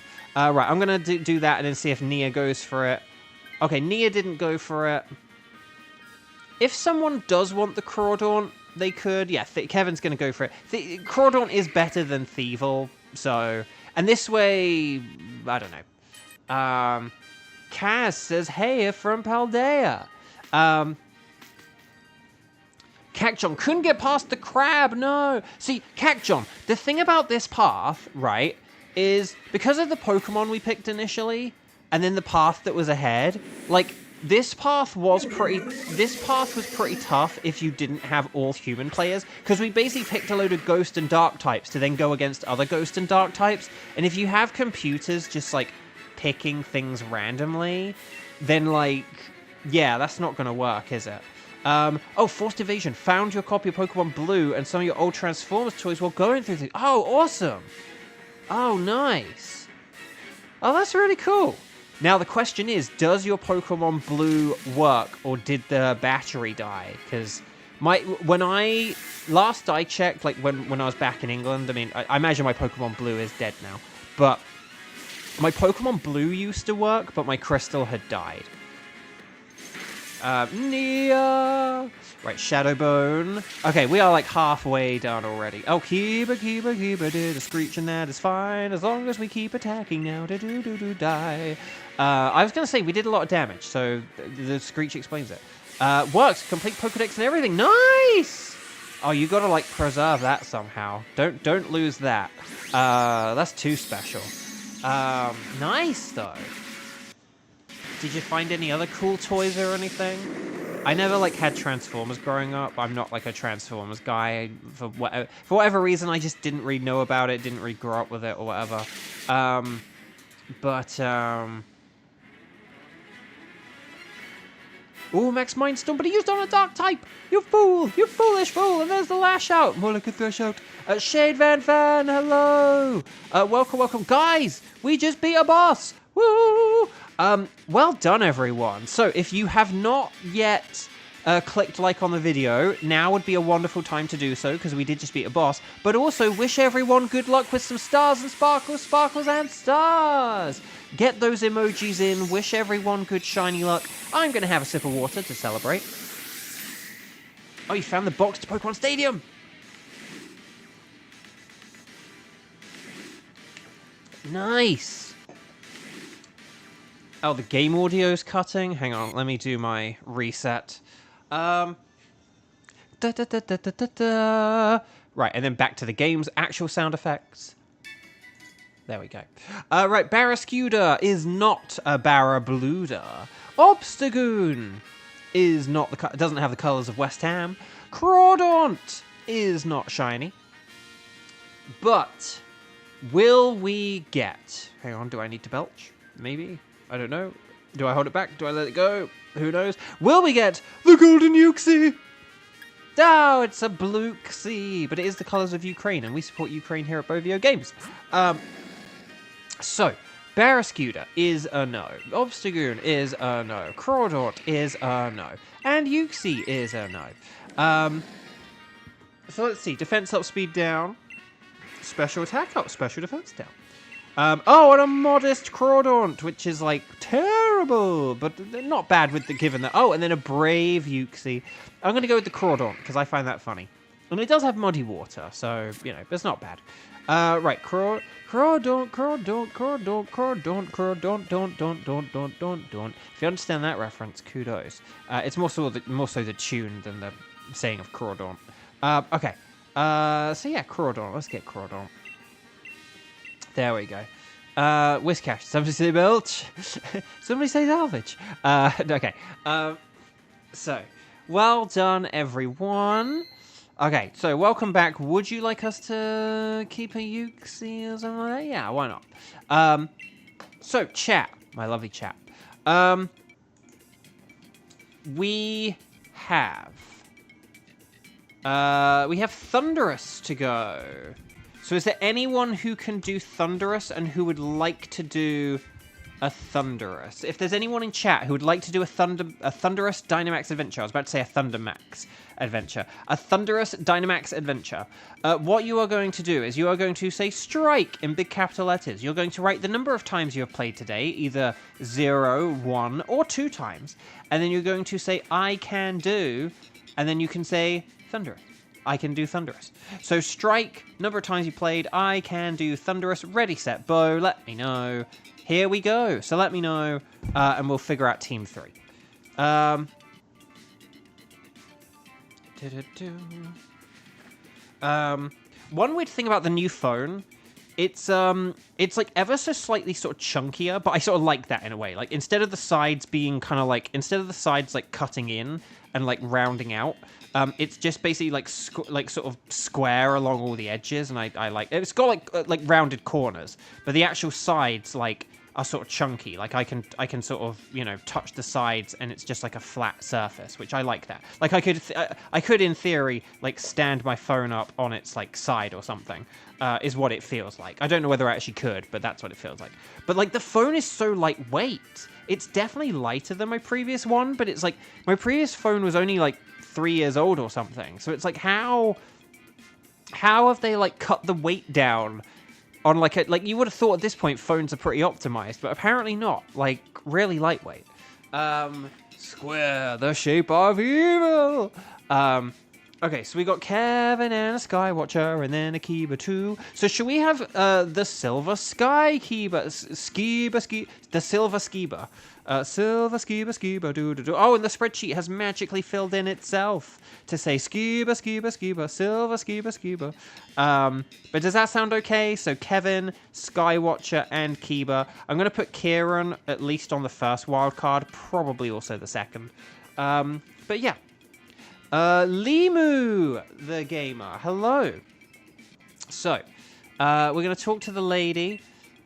Speaker 1: Right, I'm going to do that and then see if Nia goes for it. Okay, Nia didn't go for it. If someone does want the Crawdaunt, they could. Yeah, Kevin's going to go for it. Crawdaunt is better than Thievel, so... And this way... I don't know. Kaz says, hey, from Paldea. Cacjon couldn't get past the crab, no. See, Cacjon, the thing about this path, right, is because of the Pokemon we picked initially, and then the path that was ahead, like, this path was pretty tough if you didn't have all human players, because we basically picked a load of Ghost and Dark types to then go against other Ghost and Dark types, and if you have computers just, like, picking things randomly, then, like, yeah, that's not going to work, is it? Oh, Forced Evasion. Found your copy of Pokemon Blue and some of your old Transformers toys while going through things. Oh, awesome. Oh, nice. Oh, that's really cool. Now, the question is, does your Pokemon Blue work, or did the battery die? Because last I checked, like, when I was back in England, I mean, I imagine my Pokemon Blue is dead now, but my Pokemon Blue used to work, but my Crystal had died. Nia! Right, Shadowbone. Okay, we are like halfway done already. Oh, keep it, the screeching that is fine, as long as we keep attacking now, die. I was gonna say, we did a lot of damage, so the screech explains it. Works, complete Pokedex and everything, nice! Oh, you gotta, like, preserve that somehow. Don't lose that. That's too special. Nice, though. Did you find any other cool toys or anything? I never, like, had Transformers growing up. I'm not, like, a Transformers guy. For whatever reason, I just didn't really know about it, didn't really grow up with it or whatever. Ooh, Max Mindstorm, but he used on a Dark type! You fool! You foolish fool! And there's the lash out! More like a thresh out. Shade Van Fan, hello! Welcome. Guys, we just beat a boss! Woo! Well done, everyone. So, if you have not yet clicked like on the video, now would be a wonderful time to do so, because we did just beat a boss. But also, wish everyone good luck with some stars and sparkles and stars! Get those emojis in, wish everyone good shiny luck. I'm going to have a sip of water to celebrate. Oh, you found the box to Pokemon Stadium! Nice! Oh, the game audio's cutting? Hang on, let me do my reset. Right, and then back to the game's actual sound effects. There we go. Right, Barrascuda is not a Barabluda. Obstagoon is not doesn't have the colours of West Ham. Crawdaunt is not shiny. But will we get... Hang on, do I need to belch? Maybe? I don't know. Do I hold it back? Do I let it go? Who knows? Will we get the Golden Uxie? Oh, it's a Bluesky, but it is the colours of Ukraine, and we support Ukraine here at Beauvo Games. So, Barrascuda is a no. Obstagoon is a no. Crawdaunt is a no. And Uxie is a no. So let's see. Defense up, speed down. Special attack up, special defense down. Oh, and a modest Crawdaunt, which is, like, terrible, but not bad with the given that. Oh, and then a brave Uxie. I'm going to go with the Crawdaunt, because I find that funny. And it does have muddy water, so, you know, it's not bad. Right, Crawdaunt. If you understand that reference, kudos. It's more so the tune than the saying of Crawdaunt. Okay. So yeah, Crawdaunt. Let's get Crawdaunt. There we go. Whiskash. Somebody say Belch. Somebody say Salvage. Okay. So, well done, everyone. Okay, so welcome back. Would you like us to keep a Uxie or something like that? Yeah, why not? So, chat. My lovely chat. We have Thunderous to go. So is there anyone who can do Thunderous and who would like to do a Thunderous? If there's anyone in chat who would like to do a Thunderous Dynamax Adventure, I was about to say a Thundermax Adventure. A Thunderous Dynamax Adventure. What you are going to do is you are going to say strike in big capital letters. You're going to write the number of times you have played today, either 0, 1, or 2 times. And then you're going to say I can do, and then you can say Thunderous. I can do Thunderous. So strike, number of times you played, I can do Thunderous, ready, set, bow, let me know. Here we go. So let me know, and we'll figure out Team 3. One weird thing about the new phone, it's like ever so slightly sort of chunkier, but I sort of like that in a way. Like instead of the sides being kind of like, instead of the sides like cutting in and like rounding out, it's just basically like sort of square along all the edges, and I like it. It's got like rounded corners, but the actual sides like are sort of chunky. Like I can sort of, you know, touch the sides, and it's just like a flat surface, which I like that. Like I could in theory like stand my phone up on its like side or something. Is what it feels like. I don't know whether I actually could, but that's what it feels like. But like the phone is so lightweight. It's definitely lighter than my previous one, but it's like my previous phone was only like 3 years old or something. So it's like how have they like cut the weight down on like you would have thought at this point phones are pretty optimized, but apparently not. Like really lightweight. Square, the shape of evil. Okay, so we got Kevin and a Skywatcher, and then a Kiba too. So should we have the Silver Sky Kiba, the Silver Skiba, Silver Skiba, do. Oh, and the spreadsheet has magically filled in itself to say Skiba, Silver Skiba. But does that sound okay? So Kevin, Skywatcher, and Kiba. I'm gonna put Kieran at least on the first wild card, probably also the second. But yeah. Limu, the gamer. Hello. So, we're going to talk to the lady.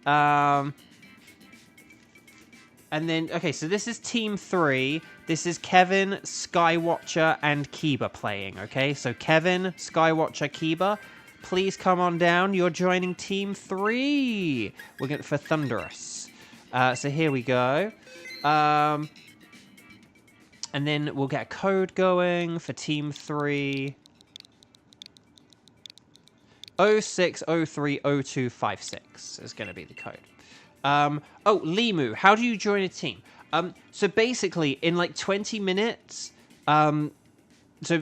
Speaker 1: And then, okay, so this is Team 3. This is Kevin, Skywatcher, and Kiba playing, okay? So Kevin, Skywatcher, Kiba, please come on down. You're joining Team 3. We're going for Thunderous. So here we go. And then we'll get a code going for Team 3. 06030256 is going to be the code. Oh, Limu, how do you join a team? So basically, in like 20 minutes, so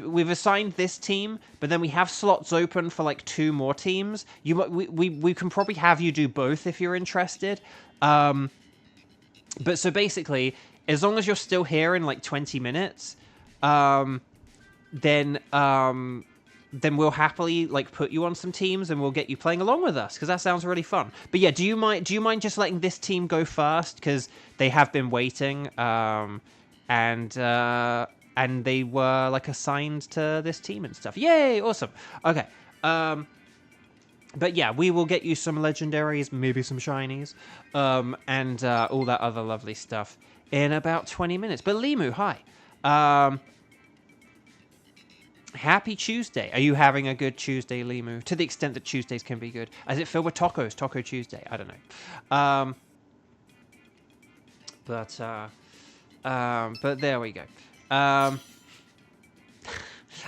Speaker 1: we've assigned this team, but then we have slots open for like 2 more teams. We can probably have you do both if you're interested. But so basically, as long as you're still here in like 20 minutes, then we'll happily like put you on some teams and we'll get you playing along with us, because that sounds really fun. But yeah, do you mind just letting this team go first, because they have been waiting, and and they were like assigned to this team and stuff. Yay! Awesome. Okay. But yeah, we will get you some legendaries, maybe some shinies, and all that other lovely stuff in about 20 minutes. But Limu, hi. Happy Tuesday. Are you having a good Tuesday, Limu? To the extent that Tuesdays can be good. Is it filled with tacos? Taco Tuesday? I don't know. But there we go.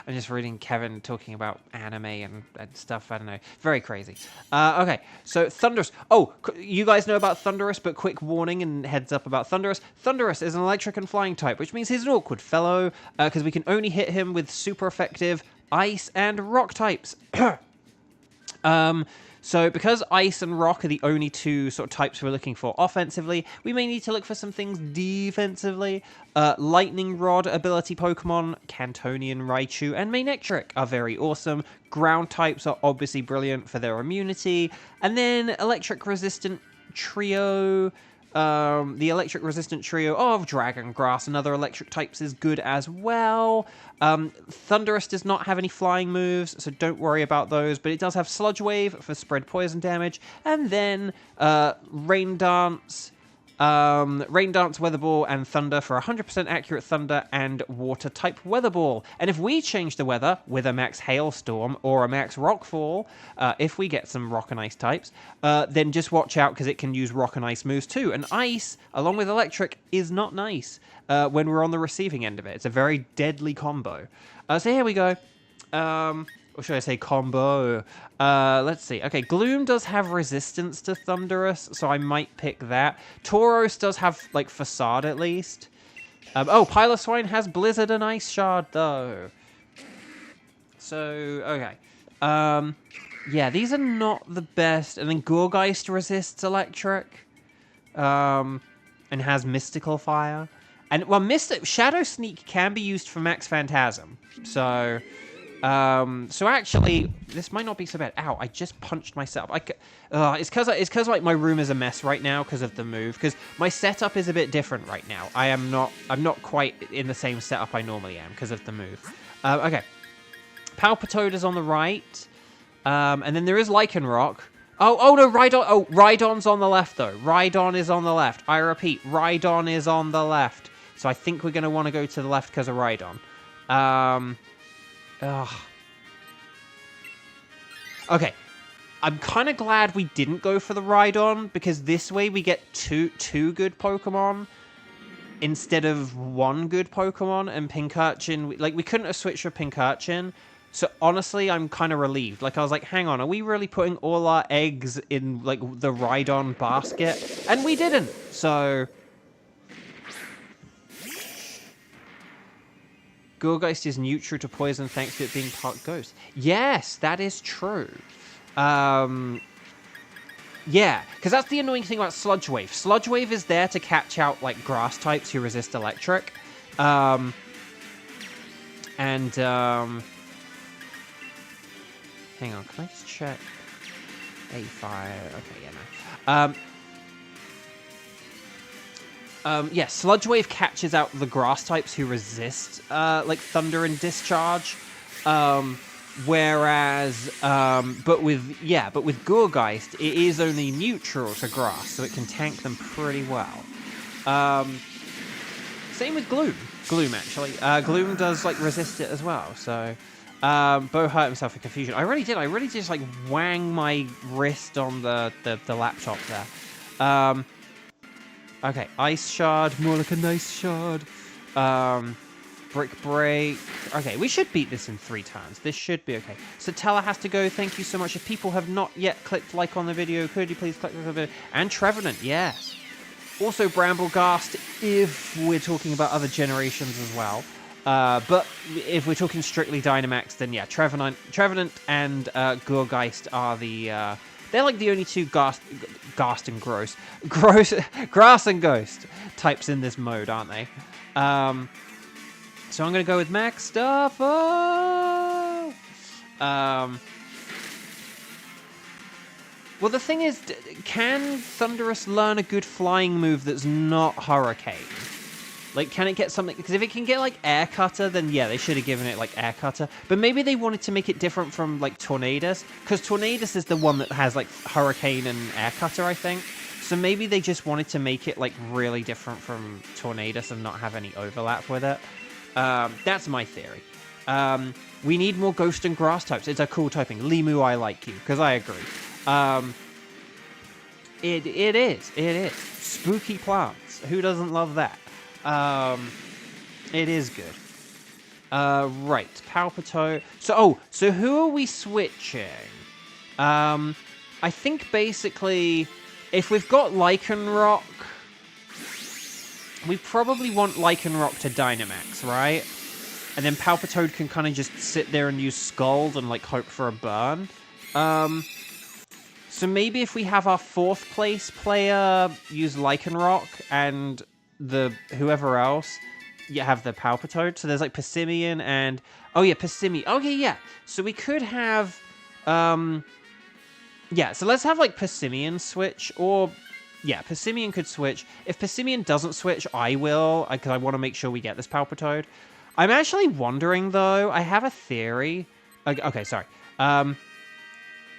Speaker 1: I'm just reading Kevin talking about anime and stuff. I don't know. Very crazy. Okay, so Thunderous. Oh, you guys know about Thunderous, but quick warning and heads up about Thunderous. Thunderous is an electric and flying type, which means he's an awkward fellow, because we can only hit him with super effective ice and rock types. So because ice and rock are the only two sort of types we're looking for offensively, we may need to look for some things defensively. Lightning Rod ability Pokemon, Cantonian Raichu, and Manectric are very awesome. Ground types are obviously brilliant for their immunity. And then electric resistant trio... the electric resistant trio of Dragon Grass and other electric types is good as well. Thunderous does not have any flying moves, so don't worry about those, but it does have Sludge Wave for spread poison damage, and then Rain Dance, Weather Ball, and Thunder for 100% accurate Thunder and Water type Weather Ball. And if we change the weather with a max Hailstorm or a max Rockfall, if we get some Rock and Ice types, then just watch out because it can use Rock and Ice moves too. And Ice, along with Electric, is not nice when we're on the receiving end of it. It's a very deadly combo. So here we go. Or should I say combo? Let's see. Okay, Gloom does have resistance to Thunderous, so I might pick that. Tauros does have, like, Facade at least. Oh, Piloswine has Blizzard and Ice Shard, though. So, okay. Yeah, these are not the best. And then Gourgeist resists Electric. And has Mystical Fire. And, well, Shadow Sneak can be used for Max Phantasm. So... so actually, this might not be so bad. Ow, I just punched myself. It's because like my room is a mess right now because of the move. Because my setup is a bit different right now. I'm not quite in the same setup I normally am because of the move. Okay. Palpitoad is on the right. And then there is Lycanroc. Oh no, Rhydon. Oh, Rhydon's on the left though. Rhydon is on the left. I repeat, Rhydon is on the left. So I think we're going to want to go to the left because of Rhydon. Ugh. Okay, I'm kind of glad we didn't go for the Rhydon, because this way we get two good Pokemon instead of one good Pokemon, and Pincurchin, like, we couldn't have switched for Pincurchin, so honestly, I'm kind of relieved. Like, I was like, hang on, are we really putting all our eggs in, like, the Rhydon basket? And we didn't, so... Gourgeist is neutral to poison thanks to it being part ghost. Yes, that is true. Yeah, because that's the annoying thing about Sludge Wave. Sludge Wave is there to catch out, like, grass types who resist electric. Hang on, can I just check? A5, okay, yeah, no. Yeah, Sludge Wave catches out the grass types who resist, like, Thunder and Discharge. Whereas, but with Gourgeist, it is only neutral to grass, so it can tank them pretty well. Same with Gloom. Gloom, actually. Gloom does, like, resist it as well, so... Bo hurt himself in confusion. I really did. I really just, like, wang my wrist on the laptop there. Okay, Ice Shard, more like a nice shard. Brick Break. Okay, we should beat this in 3 turns. This should be okay. Satella has to go. Thank you so much. If people have not yet clicked like on the video, could you please click like on the video? And Trevenant, yes. Also Brambleghast, if we're talking about other generations as well. But if we're talking strictly Dynamax, then yeah, Trevenant and Gourgeist are the... they're like the only two Grass and Ghost types in this mode, aren't they? So I'm going to go with Max Starfo! Well, the thing is, can Thunderous learn a good flying move that's not Hurricane? Like, can it get something? Because if it can get, like, Air Cutter, then, yeah, they should have given it, like, Air Cutter. But maybe they wanted to make it different from, like, Tornadus. Because Tornadus is the one that has, like, Hurricane and Air Cutter, I think. So maybe they just wanted to make it, like, really different from Tornadus and not have any overlap with it. That's my theory. We need more Ghost and Grass types. It's a cool typing. Limu, I like you. Because I agree. It is. Spooky plants. Who doesn't love that? It is good. Right, Palpito. So who are we switching? I think basically, if we've got Lycanroc, we probably want Lycanroc to Dynamax, right? And then Palpitoad can kind of just sit there and use Scald and, like, hope for a burn. So maybe if we have our 4th place player use Lycanroc and whoever else, you have the Palpitoad. So there's, like, Passimian and... Oh, yeah, Passimian. Okay, yeah. So we could have... Yeah, so let's have, like, Passimian switch, or... Yeah, Passimian could switch. If Passimian doesn't switch, I will, because I want to make sure we get this Palpitoad. I'm actually wondering, though, I have a theory. Okay, sorry.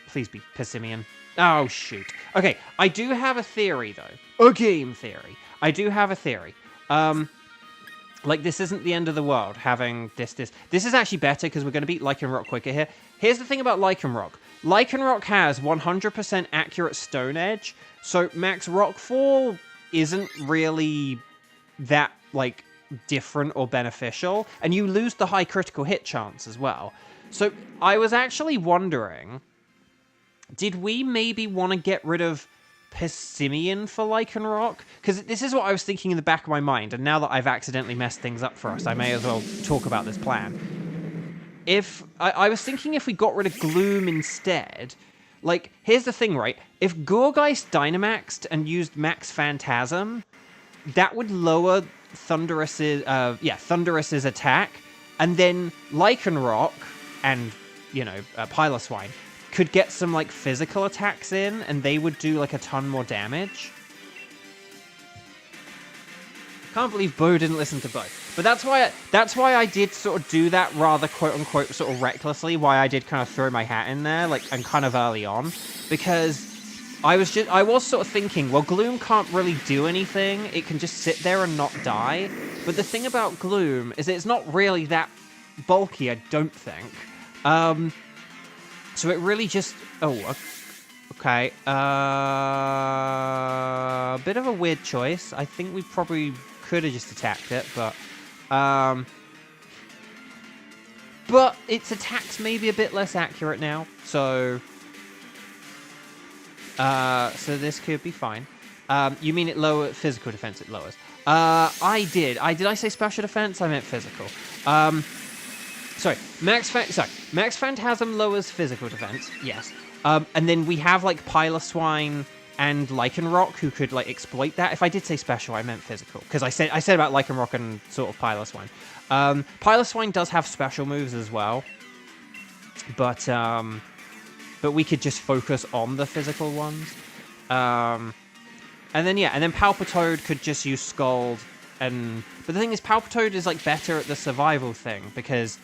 Speaker 1: Please be Passimian. Oh, shoot. Okay, I do have a theory, though. A game theory. I do have a theory. Like, this isn't the end of the world, having this. This is actually better, because we're going to beat Lycanroc quicker here. Here's the thing about Lycanroc. Lycanroc has 100% accurate Stone Edge, so Max Rockfall isn't really that, like, different or beneficial, and you lose the high critical hit chance as well. So I was actually wondering, did we maybe want to get rid of Passimian for Lycanroc? Because this is what I was thinking in the back of my mind, and now that I've accidentally messed things up for us, I may as well talk about this plan. If I was thinking if we got rid of Gloom instead, like, here's the thing, right? If Gourgeist Dynamaxed and used Max Phantasm, that would lower Thundurus's attack, and then Lycanroc and, you know, Piloswine could get some, like, physical attacks in, and they would do, like, a ton more damage. Can't believe Bo didn't listen to Bo. But that's why I did sort of do that rather quote-unquote sort of recklessly, why I did kind of throw my hat in there, like, and kind of early on. Because I was sort of thinking, well, Gloom can't really do anything. It can just sit there and not die. But the thing about Gloom is it's not really that bulky, I don't think. So it really just... Oh, okay. A bit of a weird choice. I think we probably could have just attacked it, but its attacks may be a bit less accurate now, so this could be fine. You mean it lower physical defense? It lowers. Did I say special defense? I meant physical. Max Phantasm lowers physical defense. Yes. And then we have, like, Piloswine and Lycanroc who could, like, exploit that. If I did say special, I meant physical, because I said about Lycanroc and sort of Piloswine. Piloswine does have special moves as well, but we could just focus on the physical ones. And then Palpitoad could just use Scald, but the thing is, Palpitoad is, like, better at the survival thing, because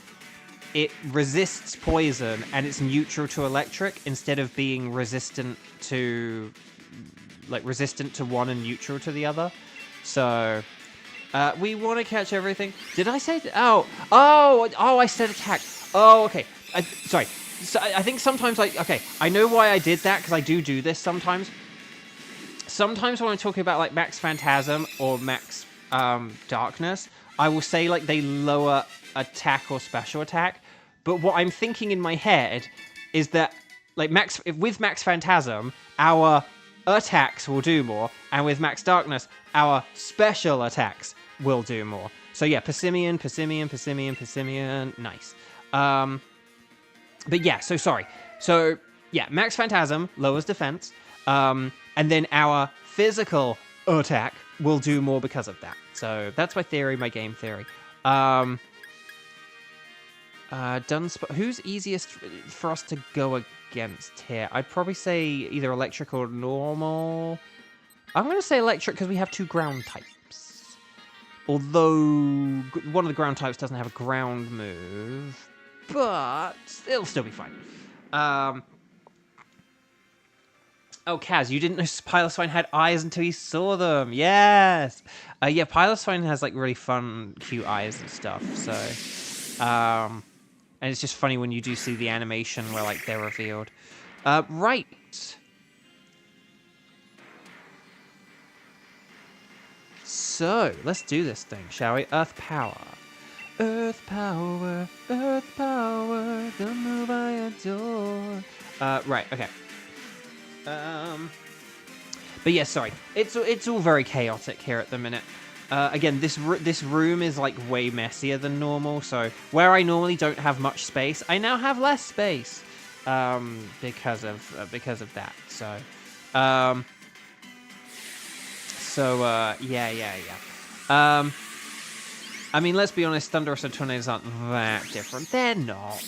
Speaker 1: it resists poison and it's neutral to electric instead of being resistant to one and neutral to the other. So we want to catch everything. Did I say? Oh! I said attack. Oh, okay. Sorry. So I think sometimes I know why I did that, because I do this sometimes. Sometimes when I'm talking about, like, Max Phantasm or Max Darkness, I will say, like, they lower attack or special attack. But what I'm thinking in my head is that, like, with Max Phantasm, our attacks will do more, and with Max Darkness, our special attacks will do more. So yeah, Passimian, nice. But yeah, so sorry. So yeah, Max Phantasm lowers defense, and then our physical attack will do more because of that. So that's my theory, my game theory. Who's easiest for us to go against here? I'd probably say either electric or normal. I'm going to say electric because we have 2 ground types. Although one of the ground types doesn't have a ground move, but it'll still be fine. Oh, Kaz, you didn't know Piloswine had eyes until you saw them. Yes! Yeah, Piloswine has, like, really fun, cute eyes and stuff, so... and it's just funny when you do see the animation where, like, they're revealed. Right. So, let's do this thing, shall we? Earth Power. Earth Power, the move I adore. Right, okay. But yeah, sorry. It's all very chaotic here at the minute. Again, this room is like way messier than normal. So where I normally don't have much space, I now have less space because of that. So yeah. I mean, let's be honest. Thunderous and tornadoes aren't that different. They're not.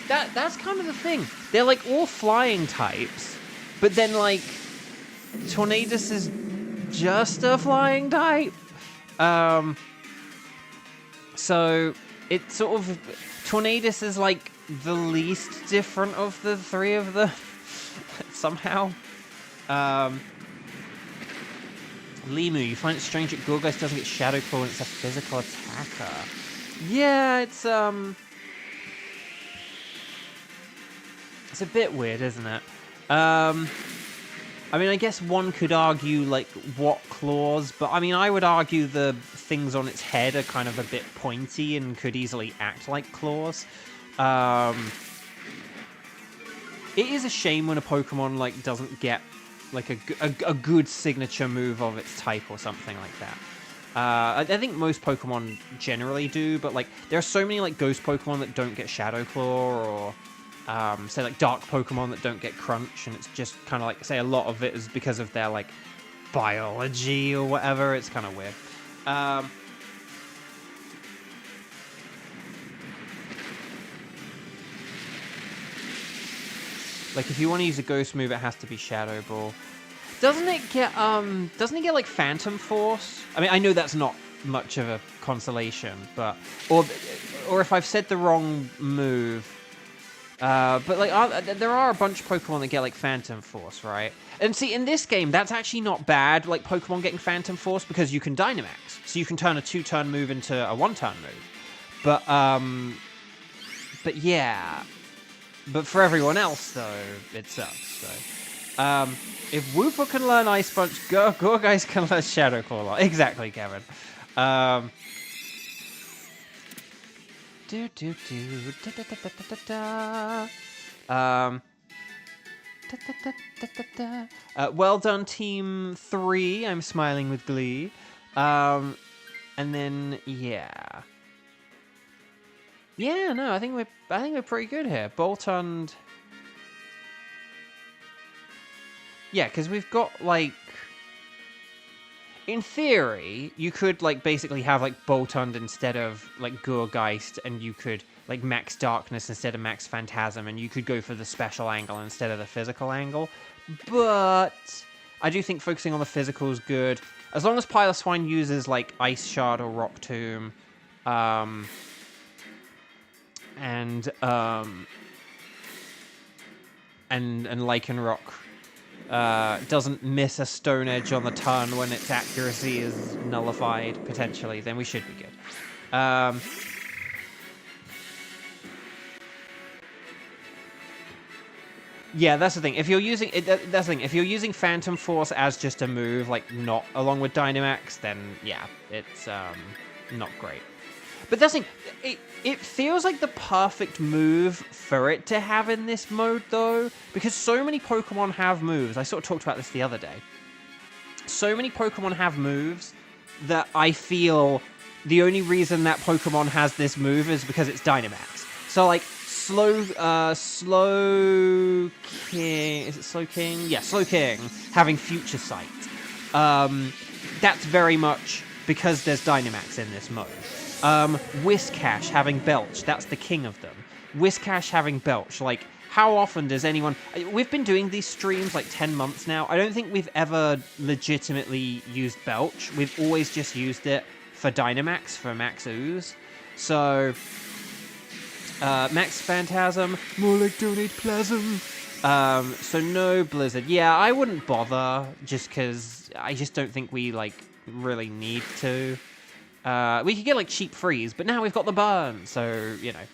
Speaker 1: That's kind of the thing. They're like all flying types, but then like Tornadus is just a flying type. So it's sort of Tornadus is like the least different of the three of them somehow. Limu, you find it strange that Gorgeist doesn't get Shadow Claw when it's a physical attacker. Yeah, it's a bit weird, isn't it? I mean, I guess one could argue, like, what claws, but I mean, I would argue the things on its head are kind of a bit pointy and could easily act like claws. It is a shame when a Pokemon, like, doesn't get, like, a good signature move of its type or something like that. I think most Pokemon generally do, but, like, there are so many, like, Ghost Pokemon that don't get Shadow Claw, or... say like dark Pokemon that don't get Crunch, and it's just kind of like, say a lot of it is because of their like biology or whatever. It's kind of weird. Like if you want to use a Ghost move, it has to be Shadow Ball. Doesn't it get like Phantom Force? I mean, I know that's not much of a consolation, but or if I've said the wrong move. But like, there are a bunch of Pokemon that get like Phantom Force, right? And see, in this game, that's actually not bad, like Pokemon getting Phantom Force, because you can Dynamax, so you can turn a 2-turn move into a 1-turn move. But yeah. But for everyone else, though, it sucks. So, if Wooper can learn Ice Punch, Gorgeist can learn Shadow Claw. Exactly, Kevin. Well done, Team 3. I'm smiling with glee. And then yeah, no, I think we're pretty good here. Boltund. Yeah, because we've got like. In theory, you could, like, basically have, like, Boltund instead of, like, Gourgeist, and you could, like, max Darkness instead of max Phantasm, and you could go for the special angle instead of the physical angle. But I do think focusing on the physical is good. As long as Piloswine uses, like, Ice Shard or Rock Tomb, and Lycanroc doesn't miss a Stone Edge on the turn when its accuracy is nullified, potentially, then we should be good. Yeah, that's the thing. If you're using if you're using Phantom Force as just a move, like not along with Dynamax, then yeah, it's not great. But that's the thing. It feels like the perfect move for it to have in this mode, though, because so many Pokemon have moves. I sort of talked about this the other day. So many Pokemon have moves that I feel the only reason that Pokemon has this move is because it's Dynamax. So, like, Slow King... Is it Slow King? Yeah, Slow King having Future Sight. That's very much because there's Dynamax in this mode. Whiscash having Belch, that's the king of them. Whiscash having Belch, like, how often does anyone... We've been doing these streams like 10 months now. I don't think we've ever legitimately used Belch. We've always just used it for Dynamax, for Max Ooze. So, Max Phantasm, more like Donate Plasm. So no Blizzard. Yeah, I wouldn't bother, just because I just don't think we, like, really need to. We could get, like, cheap freeze, but now we've got the burn, so, you know.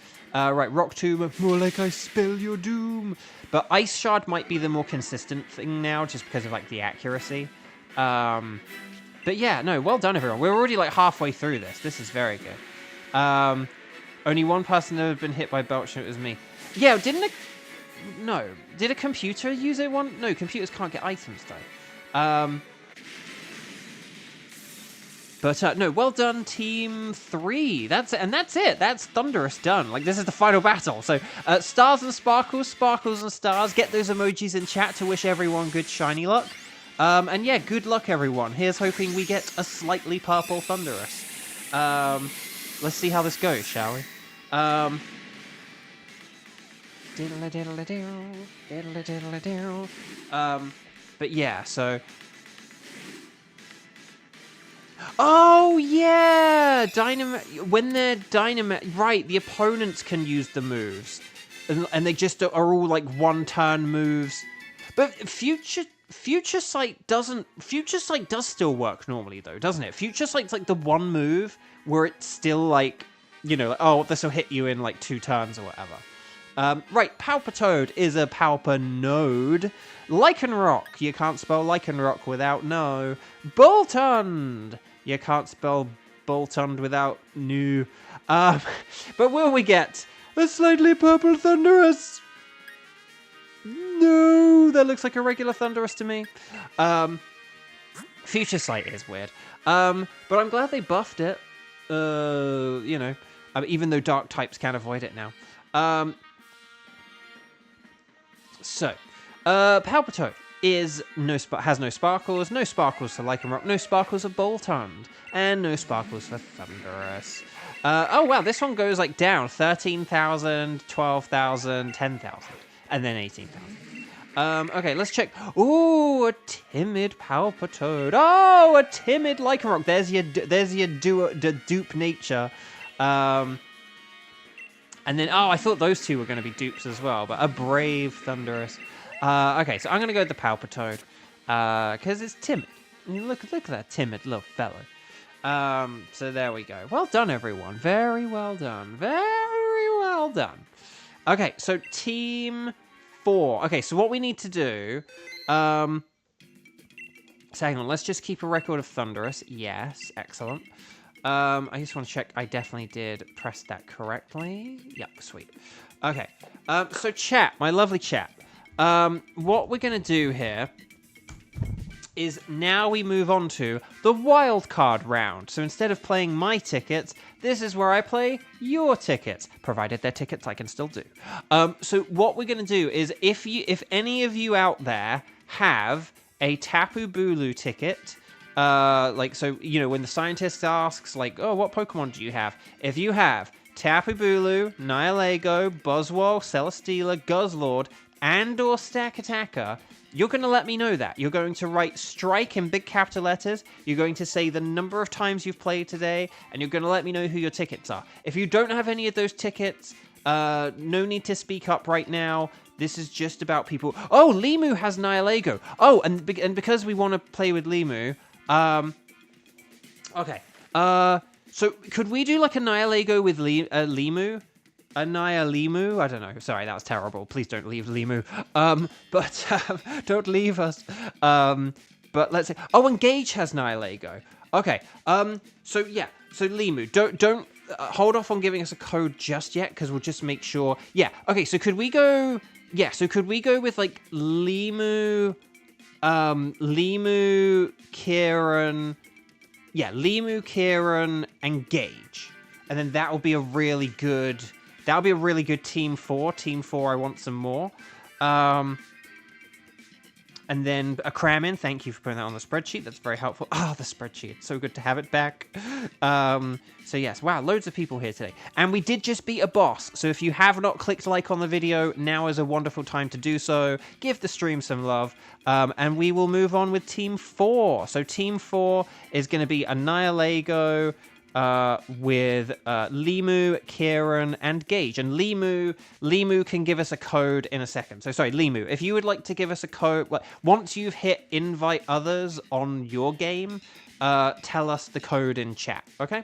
Speaker 1: Right, Rock Tomb, more like I spell your doom. But Ice Shard might be the more consistent thing now, just because of, like, the accuracy. But yeah, no, well done, everyone. We're already, like, halfway through this. This is very good. Only one person that had been hit by Belch, and it was me. Yeah, No. Did a computer use it one? No, computers can't get items, though. But, no, well done, Team 3. That's it. That's Thunderous done. Like, this is the final battle. So, stars and sparkles, sparkles and stars. Get those emojis in chat to wish everyone good shiny luck. And yeah, good luck, everyone. Here's hoping we get a slightly purple Thunderous. Let's see how this goes, shall we? But yeah, so... Oh, yeah! When they're Dynamax... Right, the opponents can use the moves. And they just are all, like, one-turn moves. But Future Sight doesn't... Future Sight does still work normally, though, doesn't it? Future Sight's, like, the one move where it's still, like... You know, like, oh, this will hit you in, like, 2 turns or whatever. Right, Palpitoad is a Palpinode. Lycanroc, you can't spell Lycanroc without no. Boltund, you can't spell Boltund without new. But will we get a slightly purple Thunderous? No, that looks like a regular Thunderous to me. Future Sight is weird. But I'm glad they buffed it. You know, even though dark types can avoid it now. So, Palpitoad has no sparkles for Lycanroc, no sparkles for Boltund, and no sparkles for Thunderous. Oh wow, this one goes like down 13,000, 12,000, 10,000, and then 18,000. Okay, let's check. Ooh, a timid Palpitoad. Oh, a timid Lycanroc. There's your dupe nature. And then, oh, I thought those two were going to be dupes as well, but a brave Thunderous. Okay, so I'm going to go with the Palpitoad, because it's timid. Look at that timid little fellow. So there we go. Well done, everyone. Very well done. Very well done. Okay, so Team 4. Okay, so what we need to do... So hang on, let's just keep a record of Thunderous. Yes, excellent. I just want to check I definitely did press that correctly. Yep, sweet. Okay, so chat, my lovely chat. What we're going to do here is now we move on to the wildcard round. So instead of playing my tickets, this is where I play your tickets, provided they're tickets I can still do. So what we're going to do is if any of you out there have a Tapu Bulu ticket... like, so, you know, when the scientist asks, like, oh, what Pokemon do you have? If you have Tapu Bulu, Nihilego, Buzzwole, Celesteela, Guzzlord, and or Stakataka, you're going to let me know that. You're going to write strike in big capital letters, you're going to say the number of times you've played today, and you're going to let me know who your tickets are. If you don't have any of those tickets, no need to speak up right now. This is just about people... Oh, Limu has Nihilego. Oh, and because we want to play with Limu... Okay. So could we do like a Nihilego with Limu? A Nihilimu? I don't know. Sorry, that was terrible. Please don't leave Limu. But don't leave us. But let's say... Oh, and Gage has Nihilego. Okay. So yeah. So Limu, don't hold off on giving us a code just yet, because we'll just make sure... Yeah. Okay, so could we go... Yeah, so could we go with like Limu... Limu, Kieran... Yeah, Limu, Kieran, and Gage. And then that will be a really good... That'll be a really good Team 4. Team 4, I want some more. And then a Kramin, thank you for putting that on the spreadsheet. That's very helpful. The spreadsheet. It's so good to have it back. So yes, wow, loads of people here today. And we did just beat a boss. So if you have not clicked like on the video, now is a wonderful time to do so. Give the stream some love. And we will move on with Team 4. So Team 4 is going to be Annihilego, with Limu, Kieran, and Gage. And Limu can give us a code in a second. So sorry, Limu, if you would like to give us a code, once you've hit invite others on your game, tell us the code in chat, okay?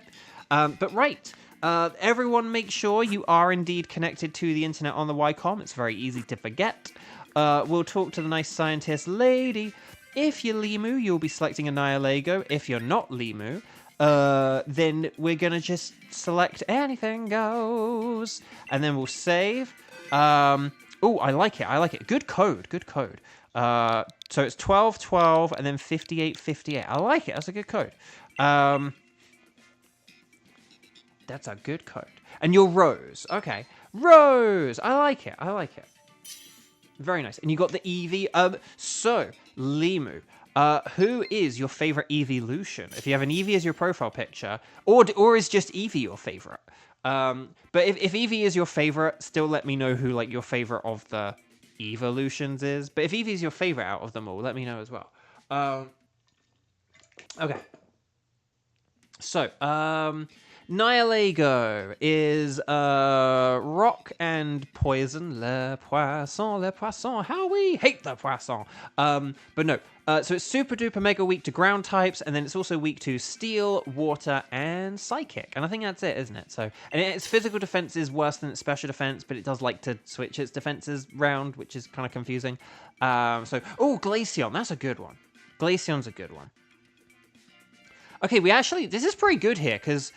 Speaker 1: But right, everyone make sure you are indeed connected to the internet on the Ycom. It's very easy to forget. We'll talk to the nice scientist lady. If you're Limu, you'll be selecting Annihilego. If you're not Limu, then we're gonna just select anything goes, and then we'll save. Oh, I like it. Good code. So it's 1212 and then 5858. I like it. That's a good code. That's a good code. And you're Rose. Okay, Rose. I like it. Very nice. And you got the Eevee. So Limu. Who is your favorite evolution? If you have an Eevee as your profile picture, or is just Eevee your favorite? But if Eevee is your favorite, still let me know who like your favorite of the evolutions is. But if Eevee is your favorite out of them all, let me know as well. Okay. So, Nihilego is rock and poison. Le poisson. How we hate the poisson. But no. So it's super duper mega weak to ground types, and then it's also weak to steel, water, and psychic. And I think that's it, isn't it? So, and its physical defense is worse than its special defense, but it does like to switch its defenses round, which is kind of confusing. Glaceon, that's a good one. Glaceon's a good one. Okay, this is pretty good here, because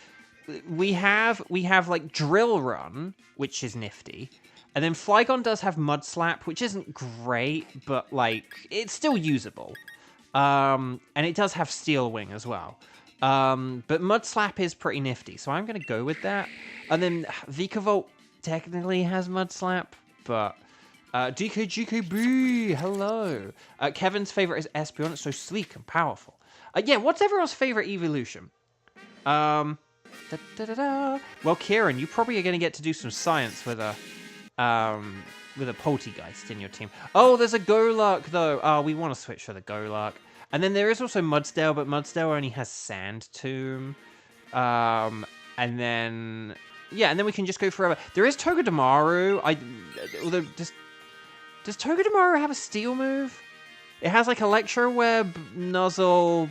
Speaker 1: we have like Drill Run, which is nifty. And then Flygon does have Mud Slap, which isn't great, but like it's still usable. And it does have Steel Wing as well. But Mud Slap is pretty nifty, so I'm gonna go with that. And then Vikavolt technically has Mud Slap, but DKGKB, hello. Kevin's favorite is Espeon. It's so sleek and powerful. Yeah, what's everyone's favorite evolution? Well, Kieran, you probably are going to get to do some science with a Poltegeist in your team. Oh, there's a Golurk, though. Oh, we want to switch for the Golurk. And then there is also Mudsdale, but Mudsdale only has Sand Tomb. And then we can just go forever. There is Togedemaru. Does Togedemaru have a Steel move? It has like Electro Web, Nuzzle,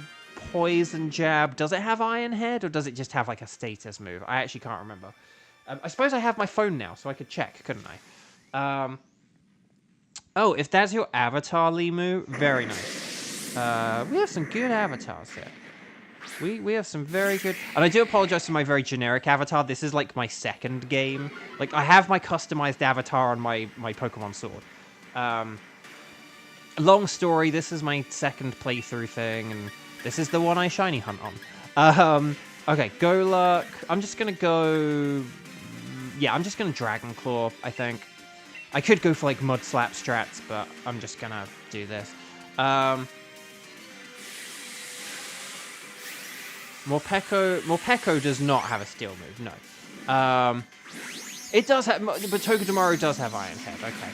Speaker 1: Poison Jab. Does it have Iron Head, or does it just have like a status move? I actually can't remember. I suppose I have my phone now, so I could check, couldn't I? If that's your avatar, Limu, very nice. We have some good avatars here. We have some very good... And I do apologize for my very generic avatar. This is like my second game. Like, I have my customized avatar on my Pokemon Sword. Long story, this is my second playthrough thing, and this is the one I shiny hunt on. Okay, Golurk. I'm just gonna go... Yeah, I'm just gonna Dragon Claw, I think. I could go for like Mud Slap strats, but I'm just gonna do this. Morpeko does not have a steel move, no. It does have, but Togedemaru does have Iron Head, okay.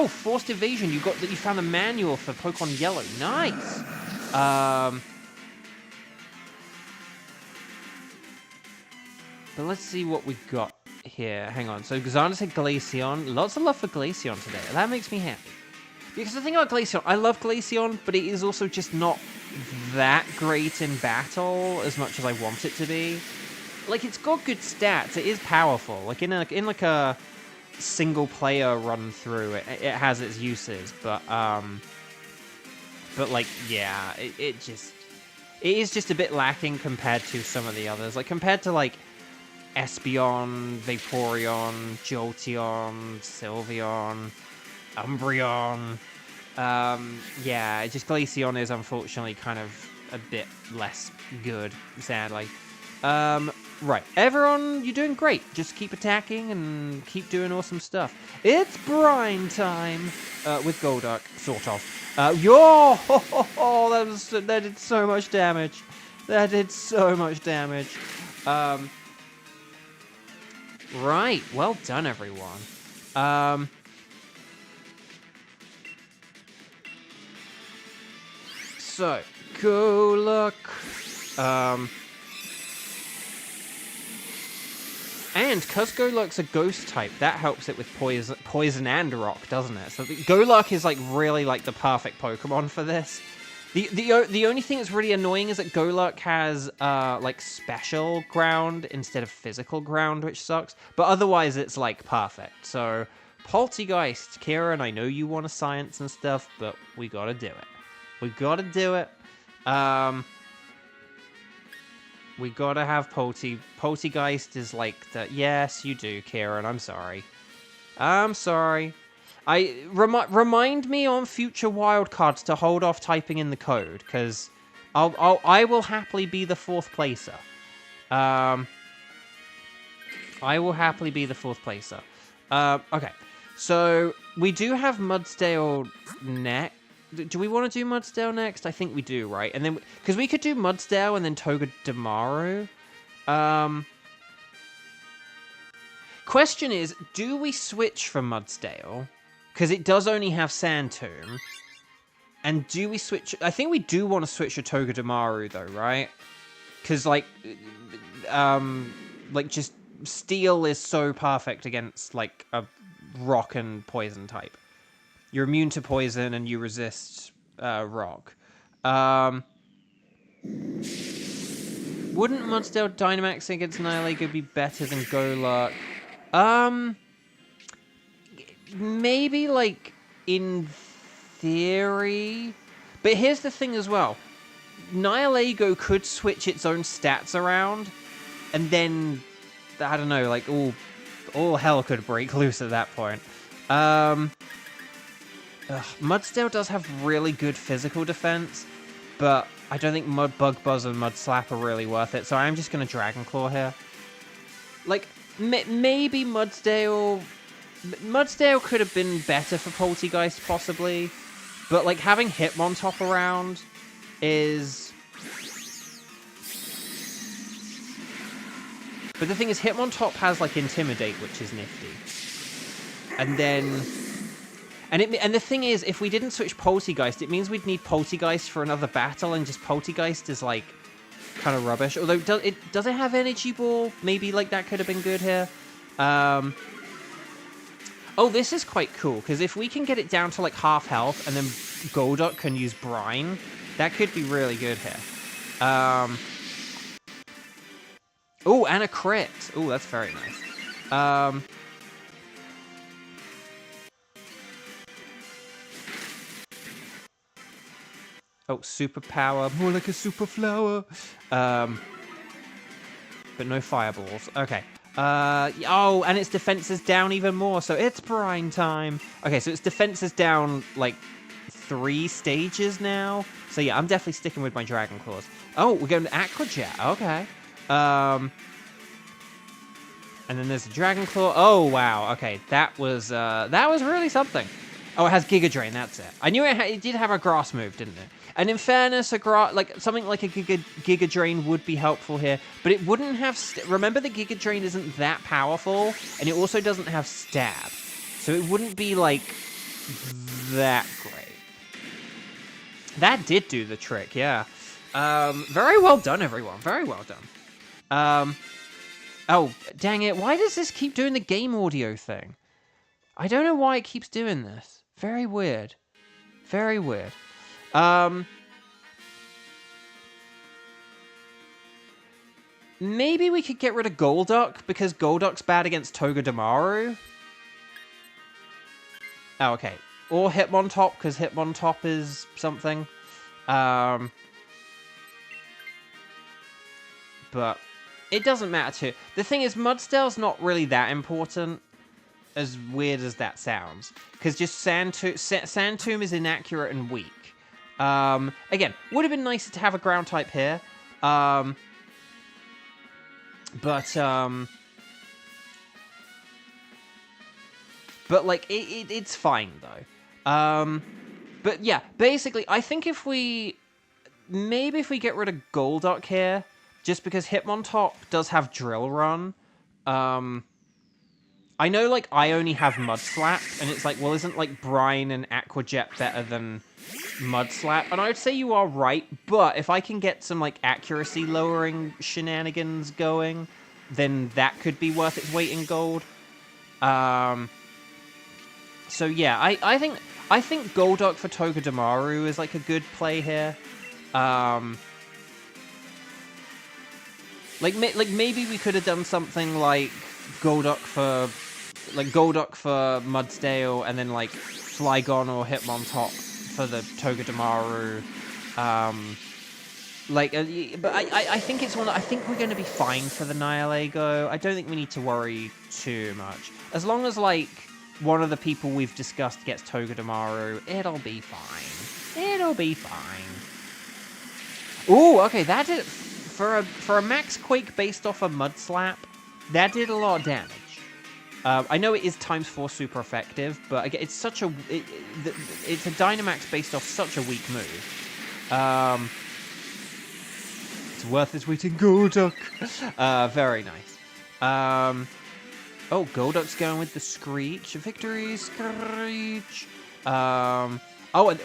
Speaker 1: Forced Evasion, you found the manual for Pokemon Yellow, nice! But let's see what we got here. Hang on. So Xander said Glaceon. Lots of love for Glaceon today. That makes me happy. Because the thing about Glaceon, I love Glaceon, but it is also just not that great in battle as much as I want it to be. Like, it's got good stats. It is powerful. Like, in like a single player run through, it has its uses. But like, yeah, it is just a bit lacking compared to some of the others. Like, compared to, like, Espeon, Vaporeon, Jolteon, Sylveon, Umbreon. Yeah, just Glaceon is unfortunately kind of a bit less good, sadly. Right, everyone, you're doing great. Just keep attacking and keep doing awesome stuff. It's brine time with Golduck, sort of. That did so much damage. That did so much damage. Right, well done, everyone. So, Golduck. And because Golurk's a ghost type, that helps it with poison and rock, doesn't it? So Golurk is like really like the perfect Pokemon for this. The only thing that's really annoying is that Golurk has like special ground instead of physical ground, which sucks. But otherwise, it's like perfect. So Poltegeist, Kieran, I know you want to science and stuff, but we gotta do it. We gotta do it. We gotta have Poltegeist is like the... Yes, you do, Kieran. I'm sorry. I'm sorry. Remind me on future wildcards to hold off typing in the code, because I will happily be the 4th placer. I will happily be the 4th placer. Okay. So, we do have Mudsdale next. Do we want to do Mudsdale next? I think we do, right? And then, because we could do Mudsdale and then Togedemaru. Question is, do we switch from Mudsdale? Because it does only have Sand Tomb. And do we switch... I think we do want to switch to Togedemaru, though, right? Because, like, just Steel is so perfect against, like, a rock and poison type. You're immune to poison and you resist rock. Wouldn't Mudsdale Dynamax against Nihilego be better than Golurk? Maybe, like, in theory. But here's the thing as well. Nihilego could switch its own stats around, and then, I don't know, like, all hell could break loose at that point. Mudsdale does have really good physical defense, but I don't think Bug Buzz and Mud Slap are really worth it, so I'm just going to Dragon Claw here. Like, maybe Mudsdale could have been better for Poltegeist, possibly, but, like, having Hitmontop around is... But the thing is, Hitmontop has, like, Intimidate, which is nifty. And then... And the thing is, if we didn't switch Poltegeist, it means we'd need Poltegeist for another battle, and just Poltegeist is, like, kind of rubbish. Although, does it have Energy Ball? Maybe, like, that could have been good here. Oh, this is quite cool, because if we can get it down to, like, half health, and then Golduck can use Brine, that could be really good here. Oh, and a crit. Oh, that's very nice. Oh, superpower. More like a super flower. But no fireballs. Okay. Oh, and its defense is down even more, so it's brine time. Okay, so its defense is down, like, 3 stages now. So yeah, I'm definitely sticking with my Dragon Claws. Oh, we're going to Aqua Jet. Okay. And then there's a Dragon Claw. Oh, wow. Okay, that was really something. Oh, it has Giga Drain, that's it. I knew it did have a grass move, didn't it? And in fairness, something like a Giga Drain would be helpful here, but it wouldn't have... Remember, the Giga Drain isn't that powerful, and it also doesn't have Stab. So it wouldn't be, like, that great. That did do the trick, yeah. Very well done, everyone. Very well done. Oh, dang it. Why does this keep doing the game audio thing? I don't know why it keeps doing this. Very weird. Very weird. Maybe we could get rid of Golduck, because Golduck's bad against Togedemaru. Oh, okay. Or Hitmontop, because Hitmontop is something. But it doesn't matter too. The thing is, Mudsdale's not really that important, as weird as that sounds. Because just Sand Tomb is inaccurate and weak. Again, would have been nicer to have a ground type here. But like, it's fine, though. But yeah, basically, I think if we get rid of Golduck here, just because Hitmontop does have Drill Run, I know, like, I only have Mud Slap, and it's like, well, isn't, like, Brine and Aqua Jet better than Mud Slap? And I would say you are right, but if I can get some, like, accuracy-lowering shenanigans going, then that could be worth its weight in gold. So yeah, I think Golduck for Togedemaru is, like, a good play here. Like maybe we could have done something like Golduck for Mudsdale, and then, like, Flygon or Hitmontop for the Togedemaru. But I think it's one. I think we're going to be fine for the Nihilego. I don't think we need to worry too much. As long as, like, one of the people we've discussed gets Togedemaru, it'll be fine. It'll be fine. Ooh, okay, that did for a Max Quake based off a Mud Slap. That did a lot of damage. I know it is ×4 super effective, but again, it's such a it's a Dynamax based off such a weak move. It's worth its weight in Golduck. Very nice. Oh, Golduck's going with the Screech. Victory Screech. Oh,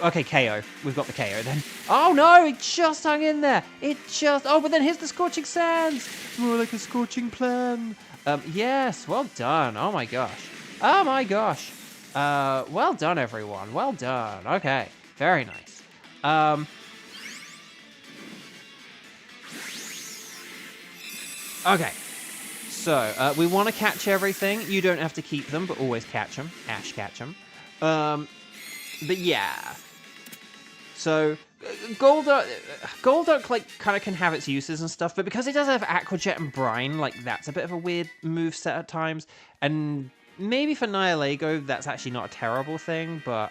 Speaker 1: okay, KO. We've got the KO then. Oh no, it just hung in there. Oh, but then here's the Scorching Sands. More like a Scorching Plan. Yes, well done. Oh my gosh. Oh my gosh. Well done, everyone. Well done. Okay, very nice. Okay. So, we want to catch everything. You don't have to keep them, but always catch them. Ash catch them. But yeah. So, Golduck, like, kind of can have its uses and stuff, but because it does have Aqua Jet and Brine, like, that's a bit of a weird move set at times. And maybe for Nihilego, that's actually not a terrible thing, but